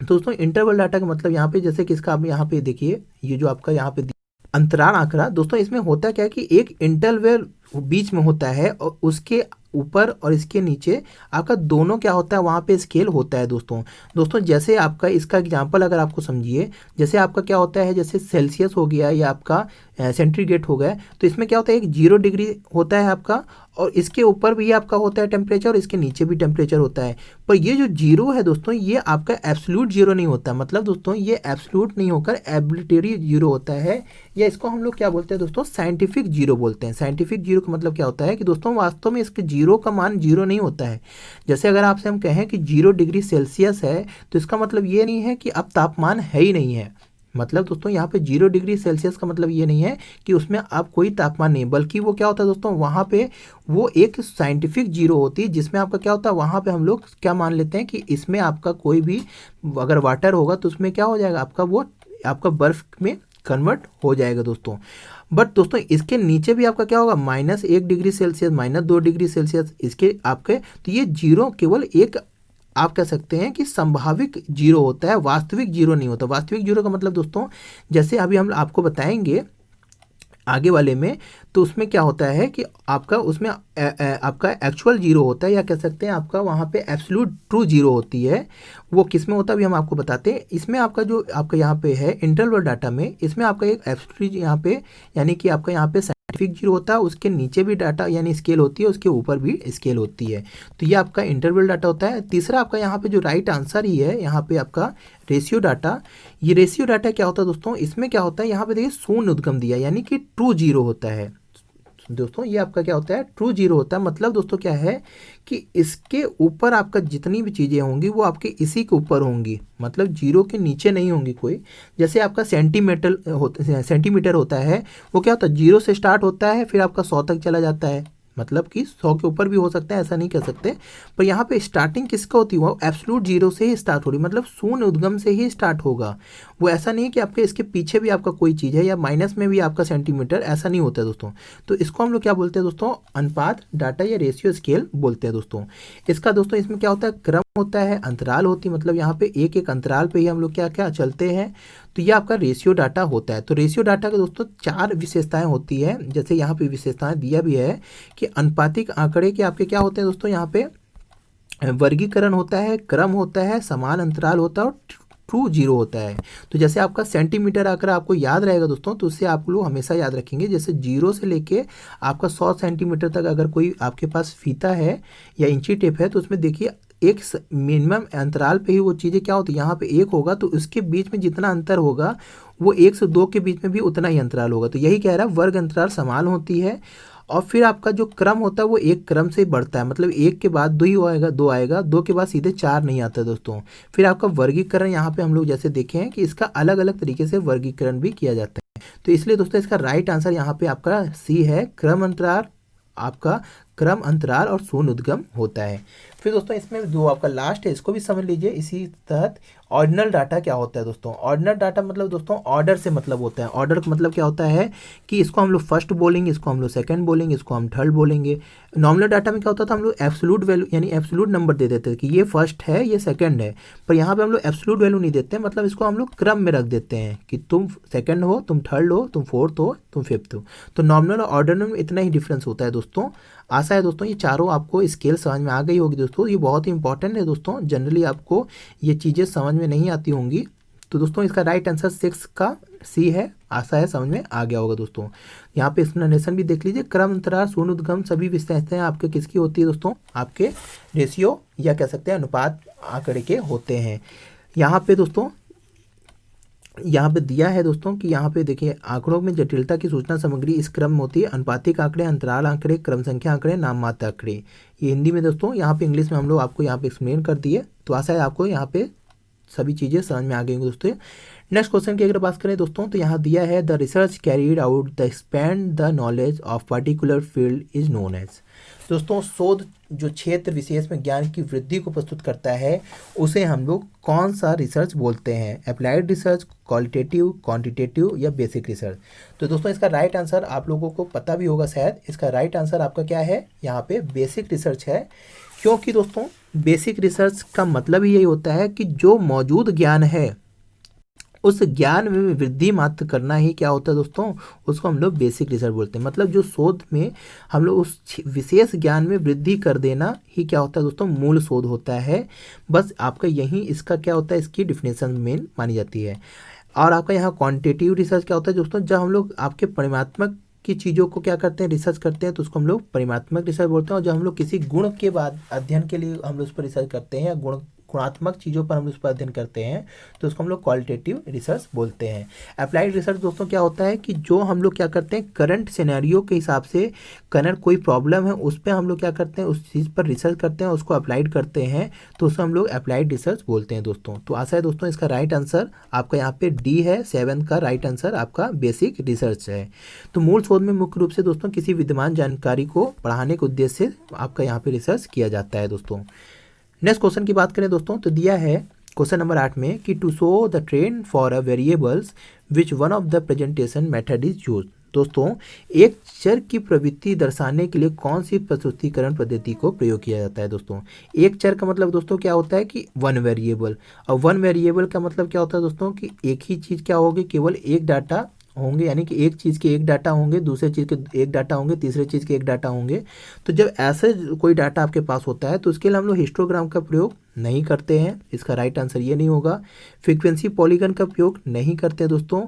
दोस्तों इंटरवल डाटा का मतलब यहाँ पे जैसे कि इसका आप यहाँ पे देखिए, ये जो आपका यहाँ पे अंतराल आंकड़ा दोस्तों, इसमें होता क्या है कि एक इंटरवल बीच में होता है, और उसके ऊपर और इसके नीचे आपका दोनों क्या होता है, वहाँ पे स्केल होता है दोस्तों। जैसे आपका इसका एग्जांपल अगर आपको समझिए, जैसे आपका क्या होता है, जैसे सेल्सियस हो गया या आपका सेंटीग्रेड हो गया, तो इसमें क्या होता है, एक 0 डिग्री होता है आपका, और इसके ऊपर भी आपका होता है टेम्परेचर, और इसके नीचे भी टेम्परेचर होता है। पर ये जो 0 है दोस्तों, ये आपका एब्सोल्यूट 0 नहीं होता, मतलब दोस्तों ये एब्सोल्यूट नहीं होकर एबिलिटरी 0 होता है, या इसको हम लोग क्या बोलते हैं दोस्तों, साइंटिफिक 0 बोलते हैं। साइंटिफिक 0 का मतलब क्या होता है कि दोस्तों वास्तव में इसके 0 का मान 0 नहीं होता है। जैसे अगर आपसे हम कहें कि 0 डिग्री सेल्सियस है, तो इसका मतलब ये नहीं है कि अब तापमान है ही नहीं है, मतलब दोस्तों यहाँ पे 0 डिग्री सेल्सियस का मतलब ये नहीं है कि उसमें आप कोई तापमान नहीं, बल्कि वो क्या होता है दोस्तों, वहाँ पे वो एक साइंटिफिक जीरो होती है, जिसमें आपका क्या होता है, वहाँ पे हम लोग क्या मान लेते हैं कि इसमें आपका कोई भी अगर वाटर होगा तो उसमें क्या हो जाएगा, आपका वो आपका बर्फ में कन्वर्ट हो जाएगा दोस्तों। बट दोस्तों इसके नीचे भी आपका क्या होगा, -1 डिग्री सेल्सियस, -2 डिग्री सेल्सियस, इसके आपके, तो ये जीरो केवल एक आप कह सकते हैं कि संभाविक जीरो होता है, वास्तविक जीरो नहीं होता। वास्तविक जीरो का मतलब दोस्तों, जैसे अभी हम आपको बताएंगे आगे वाले में, तो उसमें क्या होता है कि आपका उसमें आपका एक्चुअल जीरो होता है, या कह सकते हैं आपका वहाँ पे एब्सोल्यूट ट्रू जीरो होती है। वो किस में होता है अभी हम आपको बताते हैं। इसमें आपका जो आपका यहाँ पे है इंटरवल डाटा में, इसमें आपका एक एब्सोल्यूट यहाँ पे, यानी कि आपका यहाँ पे साइंटिफिक जीरो होता है, उसके नीचे भी डाटा यानी स्केल होती है, उसके ऊपर भी स्केल होती है। तो ये आपका इंटरवल डाटा होता है। तीसरा आपका यहाँ पे जो राइट आंसर ही है, यहाँ पे आपका रेशियो डाटा। ये रेशियो डाटा क्या होता है दोस्तों, इसमें क्या होता है, यहाँ पे देखिए शून्य उद्गम दिया, यानी कि ट्रू जीरो होता है दोस्तों। ये आपका क्या होता है, ट्रू जीरो होता है। मतलब दोस्तों क्या है कि इसके ऊपर आपका जितनी भी चीज़ें होंगी वो आपके इसी के ऊपर होंगी, मतलब जीरो के नीचे नहीं होंगी कोई। जैसे आपका सेंटीमीटर होता है, वो क्या होता है, जीरो से स्टार्ट होता है, फिर आपका 100 तक चला जाता है, मतलब कि 100 के ऊपर भी हो सकता है, ऐसा नहीं कह सकते। पर यहाँ पे स्टार्टिंग किसका होती है, वो एब्सोल्यूट जीरो से ही स्टार्ट हो रही, मतलब शून्य उद्गम से ही स्टार्ट होगा। वो ऐसा नहीं है कि आपके इसके पीछे भी आपका कोई चीज़ है, या माइनस में भी आपका सेंटीमीटर, ऐसा नहीं होता है दोस्तों। तो इसको हम लोग क्या बोलते हैं दोस्तों, अनुपात डाटा या रेशियो स्केल बोलते हैं दोस्तों। इसका दोस्तों इसमें क्या होता है, क्रम होता है, अंतराल होती है, मतलब यहाँ पे एक एक अंतराल पे ही हम लोग क्या क्या चलते हैं। तो ये आपका रेशियो डाटा होता है। तो रेशियो डाटा का दोस्तों 4 विशेषताएं होती है, जैसे यहाँ पे विशेषताएं दिया भी है कि अनुपातिक आंकड़े के आपके क्या होते हैं दोस्तों, यहाँ पे वर्गीकरण होता है, क्रम होता है, समान अंतराल होता है और ट्रू जीरो होता है। तो जैसे आपका सेंटीमीटर आंकड़ा आपको याद रहेगा दोस्तों, तो उससे आप लोग हमेशा याद रखेंगे, जैसे जीरो से लेके आपका 100 सेंटीमीटर तक अगर कोई आपके पास फीता है या इंची टेप है, तो उसमें देखिए एक मिनिमम अंतराल पे ही वो चीज़ें क्या होती है, यहाँ पे 1 होगा तो उसके बीच में जितना अंतर होगा वो 1 से 2 के बीच में भी उतना ही अंतराल होगा। तो यही कह रहा है, वर्ग अंतराल समान होती है। और फिर आपका जो क्रम होता है वो एक क्रम से बढ़ता है, मतलब 1 के बाद 2 ही आएगा, 2 आएगा, 2 के बाद सीधे 4 नहीं आता दोस्तों। फिर आपका वर्गीकरण, यहाँ पे हम लोग जैसे देखे हैं कि इसका अलग अलग तरीके से वर्गीकरण भी किया जाता है। तो इसलिए दोस्तों इसका राइट आंसर यहाँ पे आपका सी है, क्रम अंतराल, आपका क्रम अंतराल और शून्य उद्गम होता है। फिर दोस्तों इसमें जो आपका लास्ट है इसको भी समझ लीजिए। इसी तहत ऑर्डिनल डाटा क्या होता है दोस्तों, ऑर्डिनल डाटा मतलब दोस्तों ऑर्डर से मतलब होता है। ऑर्डर का मतलब क्या होता है कि इसको हम लोग फर्स्ट बोलेंगे, इसको हम लोग सेकंड बोलेंगे, इसको हम थर्ड बोलेंगे। नॉमिनल डाटा में क्या होता था, हम लोग एब्सोल्यूट वैल्यू यानी एब्सोल्यूट नंबर दे देते हैं कि ये फर्स्ट है, ये सेकंड है। पर यहाँ पे हम लोग एब्सोल्यूट वैल्यू नहीं देते हैं, मतलब इसको हम लोग क्रम में रख देते हैं कि तुम सेकंड हो, तुम थर्ड हो, तुम फोर्थ हो, तुम फिफ्थ हो। तो नॉमिनल और ऑर्डिनल में इतना ही डिफरेंस होता है दोस्तों। आशा है दोस्तों ये चारों आपको स्केल समझ में आ गई होगी दोस्तों। ये बहुत ही इंपॉर्टेंट है दोस्तों, जनरली आपको ये चीज़ें समझ में नहीं आती होंगी। तो दोस्तों इसका राइट आंसर 6 का सी है। आशा है समझ में आ गया होगा दोस्तों। यहाँ पे एक्सप्लेनेशन भी देख लीजिए। क्रम अंतराल शून्य उद्गम सभी विशेषताएं आपके किसकी होती है दोस्तों, आपके रेशियो या कह सकते हैं अनुपात आंकड़े के होते हैं। यहाँ पे दोस्तों यहाँ पे दिया है दोस्तों कि यहाँ पे देखिए आंकड़ों में जटिलता की सूचना सामग्री इस क्रम में होती है, अनुपातिक आंकड़े, अंतराल आंकड़े, क्रम संख्या आंकड़े, नाम मात्र आंकड़े। ये हिंदी में दोस्तों, यहाँ पे इंग्लिश में हम लोग आपको यहाँ पे एक्सप्लेन कर दिए। तो आशा है आपको यहाँ पे सभी चीज़ें समझ में आ गई दोस्तों। नेक्स्ट क्वेश्चन की अगर बात करें दोस्तों, तो यहाँ दिया है the research carried out the expand the knowledge of particular field is known as. दोस्तों शोध जो क्षेत्र विशेष में ज्ञान की वृद्धि को प्रस्तुत करता है उसे हम लोग कौन सा रिसर्च बोलते हैं, अप्लाइड रिसर्च, क्वालिटेटिव, क्वांटिटेटिव या बेसिक रिसर्च। तो दोस्तों इसका राइट आंसर आप लोगों को पता भी होगा शायद। इसका राइट आंसर आपका क्या है, यहाँ पे बेसिक रिसर्च है। क्योंकि दोस्तों बेसिक रिसर्च का मतलब ही यही होता है कि जो मौजूद ज्ञान है उस ज्ञान में वृद्धि मात्र करना ही क्या होता है दोस्तों, उसको हम लोग बेसिक रिसर्च बोलते हैं। मतलब जो शोध में हम लोग उस विशेष ज्ञान में वृद्धि कर देना ही क्या होता है दोस्तों, मूल शोध होता है। बस आपका यही इसका क्या होता है, इसकी डिफिनेशन मेन मानी जाती है। और आपका यहाँ क्वांटिटेटिव रिसर्च क्या होता है दोस्तों, जब हम लोग आपके परिमाणात्मक की चीज़ों को क्या करते हैं, रिसर्च करते हैं, तो उसको हम लोग परिमाणात्मक रिसर्च बोलते हैं। और जब हम लोग किसी गुण के बाद अध्ययन के लिए हम लोग उस पर रिसर्च करते हैं या गुण गुणात्मक चीज़ों पर हम लोग उस पर अध्ययन करते हैं तो उसको हम लोग क्वालिटेटिव रिसर्च बोलते हैं। अप्लाइड रिसर्च दोस्तों क्या होता है कि जो हम लोग क्या करते हैं करंट सिनेरियो के हिसाब से, करंट कोई प्रॉब्लम है उस पर हम लोग क्या करते हैं, उस चीज़ पर रिसर्च करते हैं, उसको अप्लाइड करते हैं, तो उसको हम लोग अप्लाइड रिसर्च बोलते हैं दोस्तों। तो आशा है दोस्तों इसका राइट आंसर आपका यहाँ पे डी है, 7 का राइट आंसर आपका बेसिक रिसर्च है। तो मूल शोध में मुख्य रूप से दोस्तों किसी विद्यमान जानकारी को बढ़ाने के उद्देश्य से आपका यहाँ पे रिसर्च किया जाता है दोस्तों। नेक्स्ट क्वेश्चन की बात करें दोस्तों तो दिया है क्वेश्चन नंबर 8 में कि to show the trend for a variables which one of the presentation method is use. दोस्तों एक चर की प्रवृत्ति दर्शाने के लिए कौन सी प्रस्तुतिकरण पद्धति को प्रयोग किया जाता है दोस्तों। एक चर का मतलब दोस्तों क्या होता है कि वन वेरिएबल, और वन वेरिएबल का मतलब क्या होता है दोस्तों कि एक ही चीज़ क्या होगी, केवल एक डाटा होंगे, यानी कि एक चीज़ के एक डाटा होंगे, दूसरे चीज़ के एक डाटा होंगे, तीसरे चीज़ के एक डाटा होंगे। तो जब ऐसे कोई डाटा आपके पास होता है तो उसके लिए हम लोग हिस्टोग्राम का प्रयोग नहीं करते हैं, इसका राइट आंसर ये नहीं होगा। फ्रीक्वेंसी पॉलीगन का प्रयोग नहीं करते दोस्तों।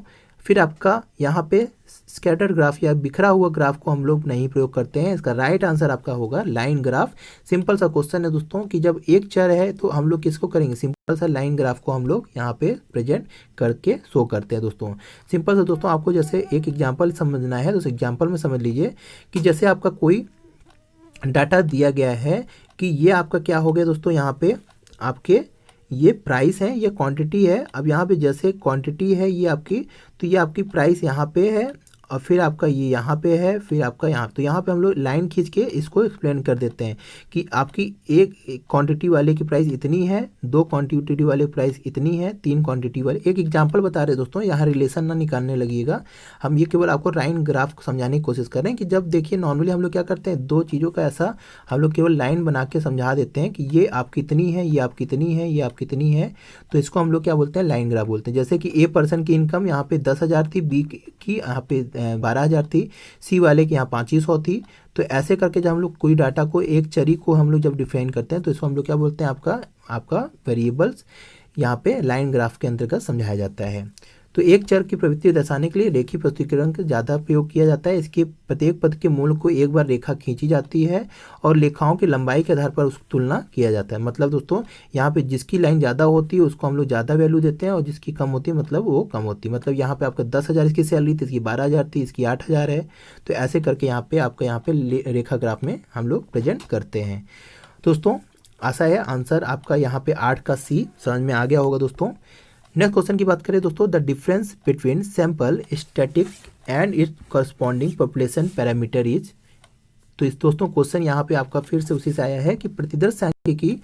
फिर आपका यहाँ पे स्कैटर ग्राफ या बिखरा हुआ ग्राफ को हम लोग नहीं प्रयोग करते हैं, इसका राइट आंसर आपका होगा लाइन ग्राफ। सिंपल सा क्वेश्चन है दोस्तों कि जब एक चर है तो हम लोग किसको करेंगे, सिंपल सा लाइन ग्राफ को हम लोग यहाँ पे प्रेजेंट करके शो करते हैं दोस्तों। सिंपल सा दोस्तों आपको जैसे एक एग्जाम्पल समझना है तो उस एग्जाम्पल में समझ लीजिए कि जैसे आपका कोई डाटा दिया गया है कि ये आपका क्या हो गया दोस्तों, यहाँ पे आपके ये प्राइस है, ये क्वांटिटी है। अब यहाँ पे जैसे क्वांटिटी है ये आपकी, तो ये आपकी प्राइस यहाँ पे है और फिर आपका ये यहाँ पे है, फिर आपका यहाँ, तो यहाँ पे हम लोग लाइन खींच के इसको एक्सप्लेन कर देते हैं कि आपकी एक क्वांटिटी वाले की प्राइस इतनी है, दो क्वांटिटी वाले की प्राइस इतनी है, तीन क्वांटिटी वाले। एक एग्जांपल बता रहे दोस्तों, यहाँ रिलेशन ना निकालने लगिएगा, हम ये केवल आपको लाइन ग्राफ को समझाने की कोशिश कर रहे हैं कि जब देखिए नॉर्मली हम लोग क्या करते हैं, दो चीज़ों का ऐसा हम लोग केवल लाइन बना के समझा देते हैं कि ये आप कितनी है, ये आप कितनी है, ये आप कितनी है, तो इसको हम लोग क्या बोलते हैं, लाइन ग्राफ बोलते हैं। जैसे कि ए पर्सन की इनकम यहाँ पे 10,000 थी, बी की यहाँ पे 12,000 थी, सी वाले की यहाँ 2500 थी। तो ऐसे करके जब हम लोग कोई डाटा को, एक चरी को हम लोग जब डिफाइन करते हैं तो इसको हम लोग क्या बोलते हैं, आपका वेरिएबल्स यहाँ पे लाइन ग्राफ के अंतर्गत समझाया जाता है। तो एक चर की प्रवृत्ति दर्शाने के लिए रेखीय प्रस्तुतिकरण का ज़्यादा प्रयोग किया जाता है। इसके प्रत्येक पद के मूल को एक बार रेखा खींची जाती है और रेखाओं की लंबाई के आधार पर उसकी तुलना किया जाता है। मतलब दोस्तों यहाँ पे जिसकी लाइन ज़्यादा होती है उसको हम लोग ज़्यादा वैल्यू देते हैं और जिसकी कम होती है मतलब वो कम होती है। मतलब यहाँ पे आपका 10,000 इसकी सैलरी थी, इसकी 12,000 थी, इसकी 8,000 है। तो ऐसे करके यहाँ पे आपका यहाँ पे रेखा ग्राफ में हम लोग प्रेजेंट करते हैं। दोस्तों आशा है आंसर आपका यहाँ पे 8 का सी समझ में आ गया होगा दोस्तों। नेक्स्ट क्वेश्चन की बात करें दोस्तों, the difference between sample static and it's corresponding population parameter is. तो इस दोस्तों क्वेश्चन यहाँ पे आपका फिर से उसी से आया है कि प्रतिदर्श सांख्यिकी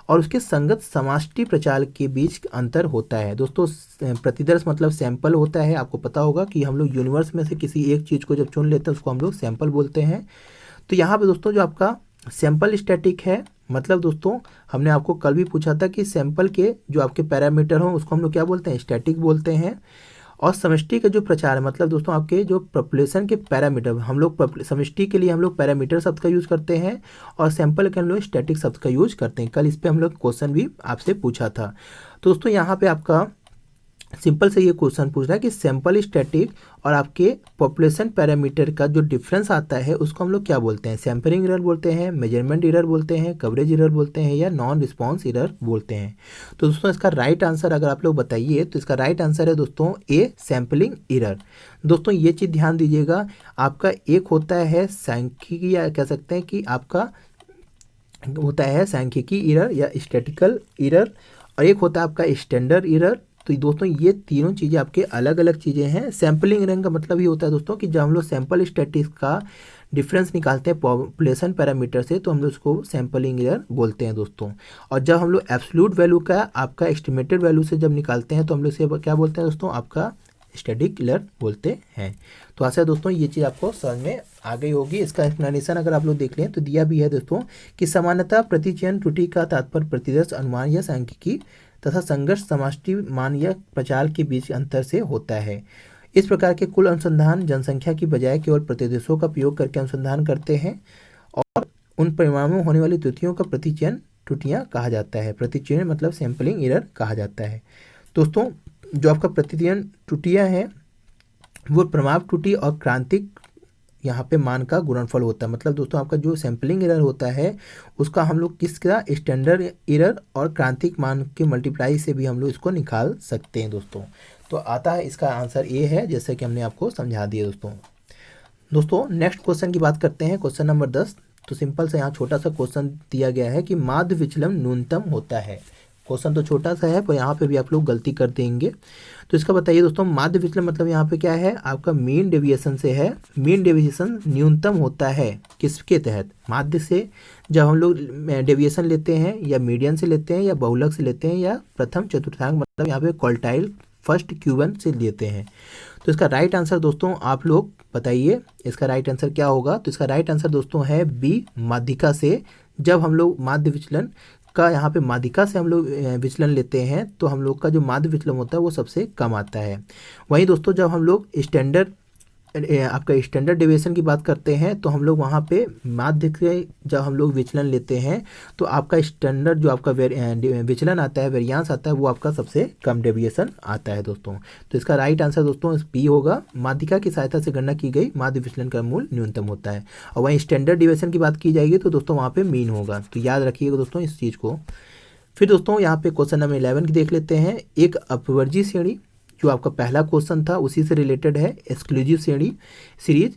और उसके संगत समष्टि प्रचार के बीच अंतर होता है। दोस्तों प्रतिदर्श मतलब सैंपल होता है, आपको पता होगा कि हम लोग यूनिवर्स में से किसी एक चीज़ को जब चुन लेते हैं उसको हम लोग सैंपल बोलते हैं। तो यहाँ पे दोस्तों जो आपका सैंपल स्टैटिक है, मतलब दोस्तों हमने आपको कल भी पूछा था कि सैंपल के जो आपके पैरामीटर हों उसको हम लोग क्या बोलते हैं, स्टैटिक बोलते हैं। और समष्टि का जो प्रचार है, मतलब दोस्तों आपके जो पॉपुलेशन के पैरामीटर, हम लोग समष्टि के लिए हम लोग पैरामीटर शब्द का यूज़ करते हैं और सैंपल के हम लोग स्टैटिक शब्द का यूज़ करते हैं। कल इस पर हम लोग क्वेश्चन भी आपसे पूछा था। तो दोस्तों यहाँ पे आपका सिंपल से ये क्वेश्चन पूछ रहा है कि सैंपल स्टैटिक और आपके पॉपुलेशन पैरामीटर का जो डिफरेंस आता है उसको हम लोग क्या बोलते हैं, सैंपलिंग एरर बोलते हैं, मेजरमेंट एरर बोलते हैं, कवरेज एरर बोलते हैं या नॉन रिस्पॉन्स एरर बोलते हैं। तो दोस्तों इसका राइट आंसर अगर आप लोग बताइए तो इसका राइट आंसर है दोस्तों ए, सैंपलिंग एरर। दोस्तों ये चीज़ ध्यान दीजिएगा, आपका एक होता है सांख्यिकी या कह सकते हैं कि आपका होता है सांख्यिकी एरर या स्टैटिकल एरर, और एक होता है आपका स्टैंडर्ड एरर। तो दोस्तों ये तीनों चीज़ें आपके अलग अलग चीज़ें हैं। सैंपलिंग एरर का मतलब ये होता है दोस्तों कि जब हम लोग सैंपल स्टैटिक्स का डिफरेंस निकालते हैं पॉपुलेशन पैरामीटर से तो हम लोग उसको सैंपलिंग एरर बोलते हैं दोस्तों। और जब हम लोग एब्सोल्यूट वैल्यू का आपका एस्टिमेटेड वैल्यू से जब निकालते हैं तो हम लोग से क्या बोलते हैं दोस्तों, आपका स्टैटिक एरर बोलते हैं। तो आशा है दोस्तों ये चीज़ आपको समझ में आ गई होगी। इसका एक्सप्लेनेशन अगर आप लोग देख लें तो दिया भी है दोस्तों कि सामान्यतः प्रतिचयन त्रुटि का तात्पर्य प्रतिदर्श अनुमान या सांख्यिकी तथा संघर्ष समष्टि मान या प्रचार के बीच अंतर से होता है। इस प्रकार के कुल अनुसंधान जनसंख्या की बजाय केवल प्रतिदेशों का प्रयोग करके अनुसंधान करते हैं और उन परिणामों में होने वाली त्रुटियों का प्रतिचयन त्रुटियां कहा जाता है। प्रतिचयन मतलब सैंपलिंग एरर कहा जाता है। दोस्तों जो आपका प्रतिचयन त्रुटियां हैं वो प्रभाव त्रुटि और क्रांतिक यहाँ पे मान का गुणनफल होता है। मतलब दोस्तों आपका जो सैम्पलिंग एरर होता है उसका हम लोग किसका स्टैंडर्ड एरर और क्रांतिक मान के मल्टीप्लाई से भी हम लोग इसको निकाल सकते हैं दोस्तों। तो आता है इसका आंसर ए है, जैसे कि हमने आपको समझा दिया दोस्तों नेक्स्ट क्वेश्चन की बात करते हैं, क्वेश्चन नंबर 10। तो सिंपल से यहाँ छोटा सा क्वेश्चन दिया गया है कि माध्य विचलन न्यूनतम होता है। क्वेश्चन तो छोटा सा है पर यहाँ पे भी आप लोग गलती कर देंगे। तो इसका बताइए दोस्तों, माध्य विचलन मतलब यहाँ पे क्या है, आपका मीन डेविएशन से है। मीन डेविएशन न्यूनतम होता है किसके तहत, माध्य से जब हम लोग डेविएशन लेते हैं, या मीडियन से लेते हैं, या बहुलक से लेते हैं, या प्रथम चतुर्थांश मतलब यहाँ पे क्वार्टाइल फर्स्ट क्यूबन से लेते हैं। तो इसका राइट आंसर दोस्तों आप लोग बताइए, इसका राइट आंसर क्या होगा। तो इसका राइट आंसर दोस्तों है बी, माध्यिका से। जब हम लोग माध्य विचलन का यहाँ पे माध्यिका से हम लोग विचलन लेते हैं तो हम लोग का जो माध्य विचलन होता है वो सबसे कम आता है। वहीं दोस्तों जब हम लोग स्टैंडर्ड आपका स्टैंडर्ड डेविएशन की बात करते हैं तो हम लोग वहाँ पे माध्य से जब हम लोग विचलन लेते हैं तो आपका स्टैंडर्ड जो आपका विचलन आता है, वेरियांस आता है, वो आपका सबसे कम डेविएशन आता है दोस्तों। तो इसका राइट आंसर दोस्तों बी होगा, माध्यिका की सहायता से गणना की गई माध्य विचलन का मूल न्यूनतम होता है। और वहीं स्टैंडर्ड डेविएशन की बात की जाएगी तो दोस्तों वहाँ पर मीन होगा। तो याद रखिएगा दोस्तों इस चीज़ को। फिर दोस्तों यहाँ पे क्वेश्चन नंबर 11 की देख लेते हैं। एक अपवर्जीय श्रेणी, जो आपका पहला क्वेश्चन था उसी से रिलेटेड है, एक्सक्लूसिव श्रेणी सीरीज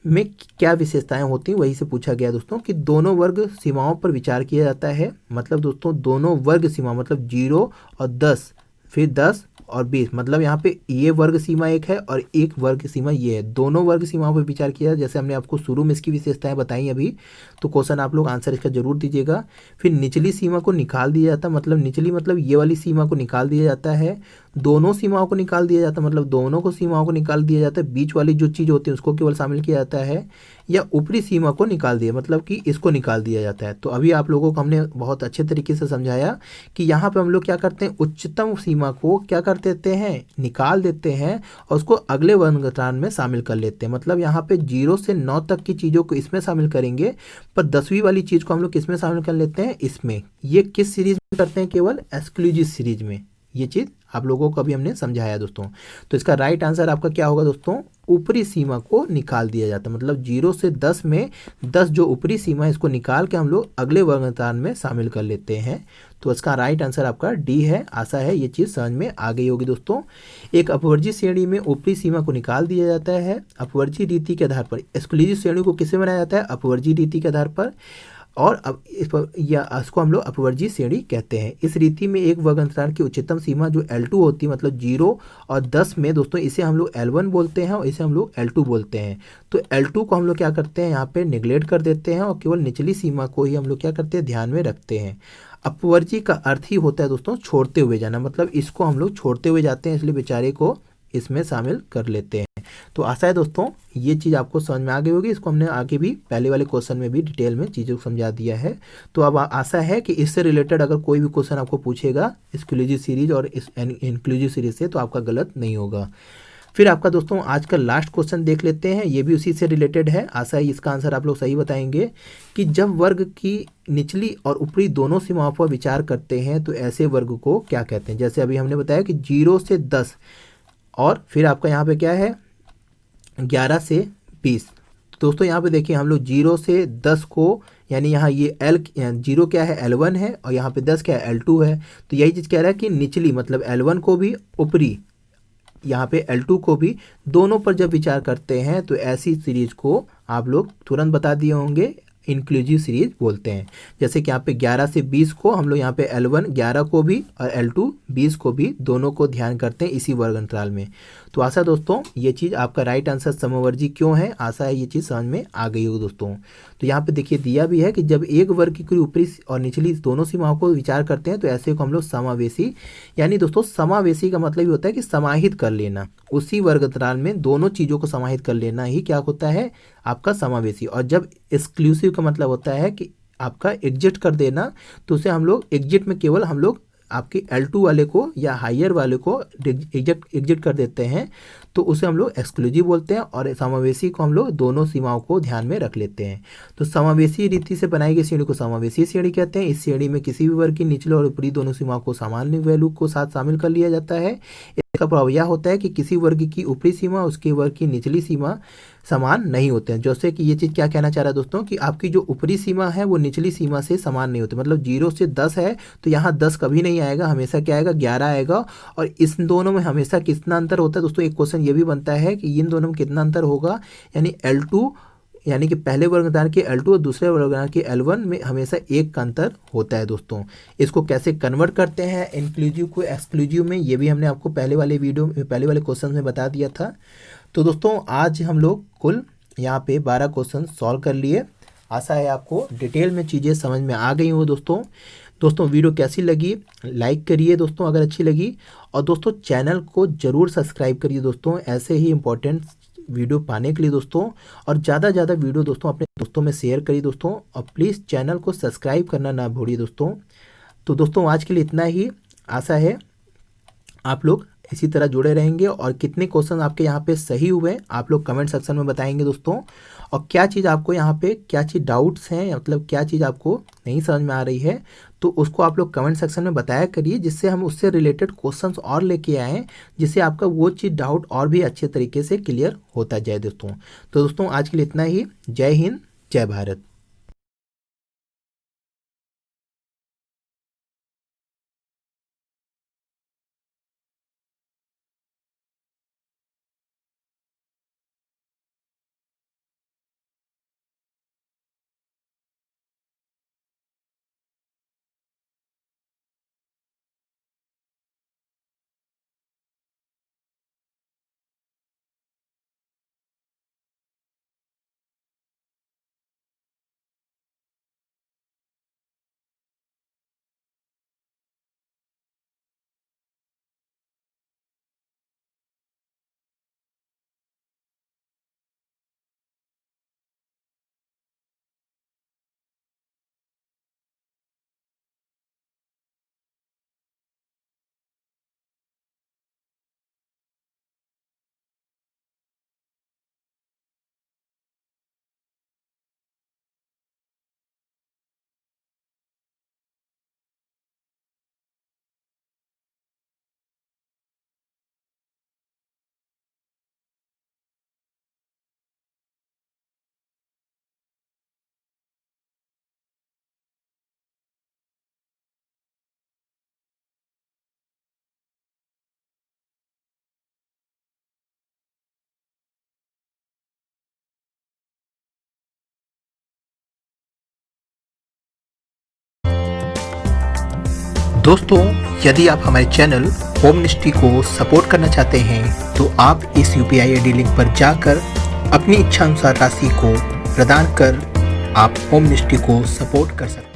में क्या विशेषताएं होती हैं वही से पूछा गया दोस्तों कि दोनों वर्ग सीमाओं पर विचार किया जाता है। मतलब दोस्तों दोनों वर्ग सीमा मतलब 0 और 10, फिर 10 और 20, मतलब यहाँ पे ये वर्ग सीमा एक है और एक वर्ग सीमा ये है, दोनों वर्ग सीमाओं पर विचार किया। जैसे हमने आपको शुरू में इसकी विशेषताएं बताई अभी, तो क्वेश्चन आप लोग आंसर इसका जरूर दीजिएगा। फिर निचली सीमा को निकाल दिया जाता है, मतलब निचली मतलब ये वाली सीमा को निकाल दिया जाता है। दोनों सीमाओं को निकाल दिया जाता है, मतलब दोनों को सीमाओं को निकाल दिया जाता है। बीच वाली जो चीज़ होती है उसको केवल शामिल किया जाता है, या ऊपरी सीमा को निकाल दिया मतलब कि इसको निकाल दिया जाता है। तो अभी आप लोगों को हमने बहुत अच्छे तरीके से समझाया कि यहाँ पे हम लोग क्या करते हैं, उच्चतम सीमा को क्या कर देते हैं, निकाल देते हैं और उसको अगले वर्गीकरण में शामिल कर लेते हैं। मतलब यहाँ पे 0 से 9 तक की चीज़ों को इसमें शामिल करेंगे, पर 10वीं वाली चीज़ को हम लोग किसमें शामिल कर लेते हैं, इसमें। ये किस सीरीज में करते हैं, केवल एक्सक्लूसिव सीरीज में। ये चीज़ आप लोगों को अभी हमने समझाया दोस्तों। तो इसका राइट आंसर आपका क्या होगा दोस्तों, ऊपरी सीमा को निकाल दिया जाता है। मतलब 0 से 10 में 10 जो ऊपरी सीमा है इसको निकाल के हम लोग अगले वर्गीकरण में शामिल कर लेते हैं। तो इसका राइट आंसर आपका डी है। आशा है ये चीज़ समझ में आ गई होगी दोस्तों। एक अपवर्जीय श्रेणी में ऊपरी सीमा को निकाल दिया जाता है अपवर्जीय रीति के आधार पर। एक्सक्लूसिव श्रेणी को किससे बनाया जाता है, अपवर्जीय रीति के आधार पर। और अब इसको हम लोग अपवर्जीय श्रेणी कहते हैं। इस रीति में एक वर्गीकरण की उच्चतम सीमा जो L2 होती है, मतलब 0 और 10 में दोस्तों, इसे हम लोग L1 बोलते हैं और इसे हम लोग L2 बोलते हैं। तो L2 को हम लोग क्या करते हैं, यहाँ पे निगलेक्ट कर देते हैं और केवल निचली सीमा को ही हम लोग क्या करते हैं, ध्यान में रखते हैं। अपवर्जीय का अर्थ ही होता है दोस्तों छोड़ते हुए जाना, मतलब इसको हम लोग छोड़ते हुए जाते हैं, इसलिए बेचारे को इसमें शामिल कर लेते हैं। तो आशा है दोस्तों ये चीज़ आपको समझ में आ गई होगी। इसको हमने आगे भी पहले वाले क्वेश्चन में भी डिटेल में चीज़ों को समझा दिया है। तो अब आशा है कि इससे रिलेटेड अगर कोई भी क्वेश्चन आपको पूछेगा एक्सक्लूसिव सीरीज और इस इंक्लूसिव सीरीज से, तो आपका गलत नहीं होगा। फिर आपका दोस्तों आज का लास्ट क्वेश्चन देख लेते हैं, ये भी उसी से रिलेटेड है। आशा है इसका आंसर आप लोग सही बताएंगे कि जब वर्ग की निचली और ऊपरी दोनों सीमाओं पर विचार करते हैं तो ऐसे वर्ग को क्या कहते हैं। जैसे अभी हमने बताया कि 0 से 10 और फिर आपका यहाँ पे क्या है 11 से 20। दोस्तों यहाँ पे देखिए हम लोग 0 से 10 को, यानी यहाँ ये L0 क्या है, L1 है, और यहाँ पे 10 क्या है, L2 है। तो यही चीज़ कह रहा है कि निचली मतलब L1 को भी, ऊपरी यहाँ पे L2 को भी, दोनों पर जब विचार करते हैं तो ऐसी सीरीज को आप लोग तुरंत बता दिए होंगे, इंक्लूसिव सीरीज बोलते हैं। जैसे कि यहाँ पे 11 से 20 को हम लोग यहाँ पे L1 11 को भी और L2 20 को भी, दोनों को ध्यान करते हैं इसी वर्ग अंतराल में। तो आशा दोस्तों ये चीज़ आपका राइट आंसर समवर्जी क्यों है, आशा है ये चीज़ समझ में आ गई होगी दोस्तों। तो यहाँ पे देखिए दिया भी है कि जब एक वर्ग की कोई ऊपरी और निचली दोनों सीमाओं को विचार करते हैं तो ऐसे को हम लोग समावेशी, यानी दोस्तों समावेशी का मतलब ये होता है कि समाहित कर लेना, उसी वर्ग अंतराल में दोनों चीज़ों को समाहित कर लेना ही क्या होता है, आपका समावेशी। और जब एक्सक्लूसिव का मतलब होता है कि आपका एग्जिट कर देना, तो उसे हम लोग एग्जिट में केवल हम लोग आपके L2 वाले को या हायर वाले को एग्जिट कर देते हैं, तो उसे हम लोग एक्सक्लूसिव बोलते हैं। और समावेशी को हम लोग दोनों सीमाओं को ध्यान में रख लेते हैं। तो समावेशी रीति से बनाई गई श्रेणी को समावेशी श्रेणी कहते हैं। इस श्रेणी में किसी भी वर्ग की निचले और ऊपरी दोनों सीमाओं को सामान्य वैल्यू को साथ शामिल कर लिया जाता है। इसका प्रभाव यह होता है कि किसी वर्ग की ऊपरी सीमा उसके वर्ग की निचली सीमा समान नहीं होते हैं। जैसे कि ये चीज़ क्या कहना चाह रहा है दोस्तों, कि आपकी जो ऊपरी सीमा है वो निचली सीमा से समान नहीं होती। मतलब 0 से 10 है तो यहाँ 10 कभी नहीं आएगा, हमेशा क्या आएगा, 11 आएगा। और इस दोनों में हमेशा कितना अंतर होता है दोस्तों, एक क्वेश्चन ये भी बनता है कि इन दोनों में कितना अंतर होगा, यानी L2 यानी कि पहले वर्गदान के L2 और दूसरे वर्गदान के L1 में हमेशा 1 का अंतर होता है दोस्तों। इसको कैसे कन्वर्ट करते हैं इंक्लूसिव को एक्सक्लूसिव में, ये भी हमने आपको पहले वाले क्वेश्चन में बता दिया था। तो दोस्तों आज हम लोग कुल यहाँ पे 12 क्वेश्चन सॉल्व कर लिए। आशा है आपको डिटेल में चीज़ें समझ में आ गई हो दोस्तों वीडियो कैसी लगी लाइक करिए दोस्तों अगर अच्छी लगी, और दोस्तों चैनल को ज़रूर सब्सक्राइब करिए दोस्तों ऐसे ही इम्पोर्टेंट वीडियो पाने के लिए दोस्तों। और ज़्यादा ज़्यादा वीडियो दोस्तों अपने दोस्तों में शेयर करिए दोस्तों, और प्लीज़ चैनल को सब्सक्राइब करना ना भूलिए दोस्तों। तो दोस्तों आज के लिए इतना ही। आशा है आप लोग इसी तरह जुड़े रहेंगे, और कितने क्वेश्चन आपके यहाँ पे सही हुए आप लोग कमेंट सेक्शन में बताएंगे दोस्तों। और क्या चीज़ आपको यहाँ पे क्या चीज़ डाउट्स हैं, मतलब क्या चीज़ आपको नहीं समझ में आ रही है, तो उसको आप लोग कमेंट सेक्शन में बताया करिए, जिससे हम उससे रिलेटेड क्वेश्चंस और लेके आएँ, जिससे आपका वो चीज़ डाउट और भी अच्छे तरीके से क्लियर होता जाए दोस्तों। तो दोस्तों आज के लिए इतना ही। जय हिंद, जय भारत। दोस्तों यदि आप हमारे चैनल होम मिनिस्ट्री को सपोर्ट करना चाहते हैं तो आप इस UPI ID लिंक पर जाकर अपनी इच्छा अनुसार राशि को प्रदान कर आप होम मिनिस्ट्री को सपोर्ट कर सकते हैं।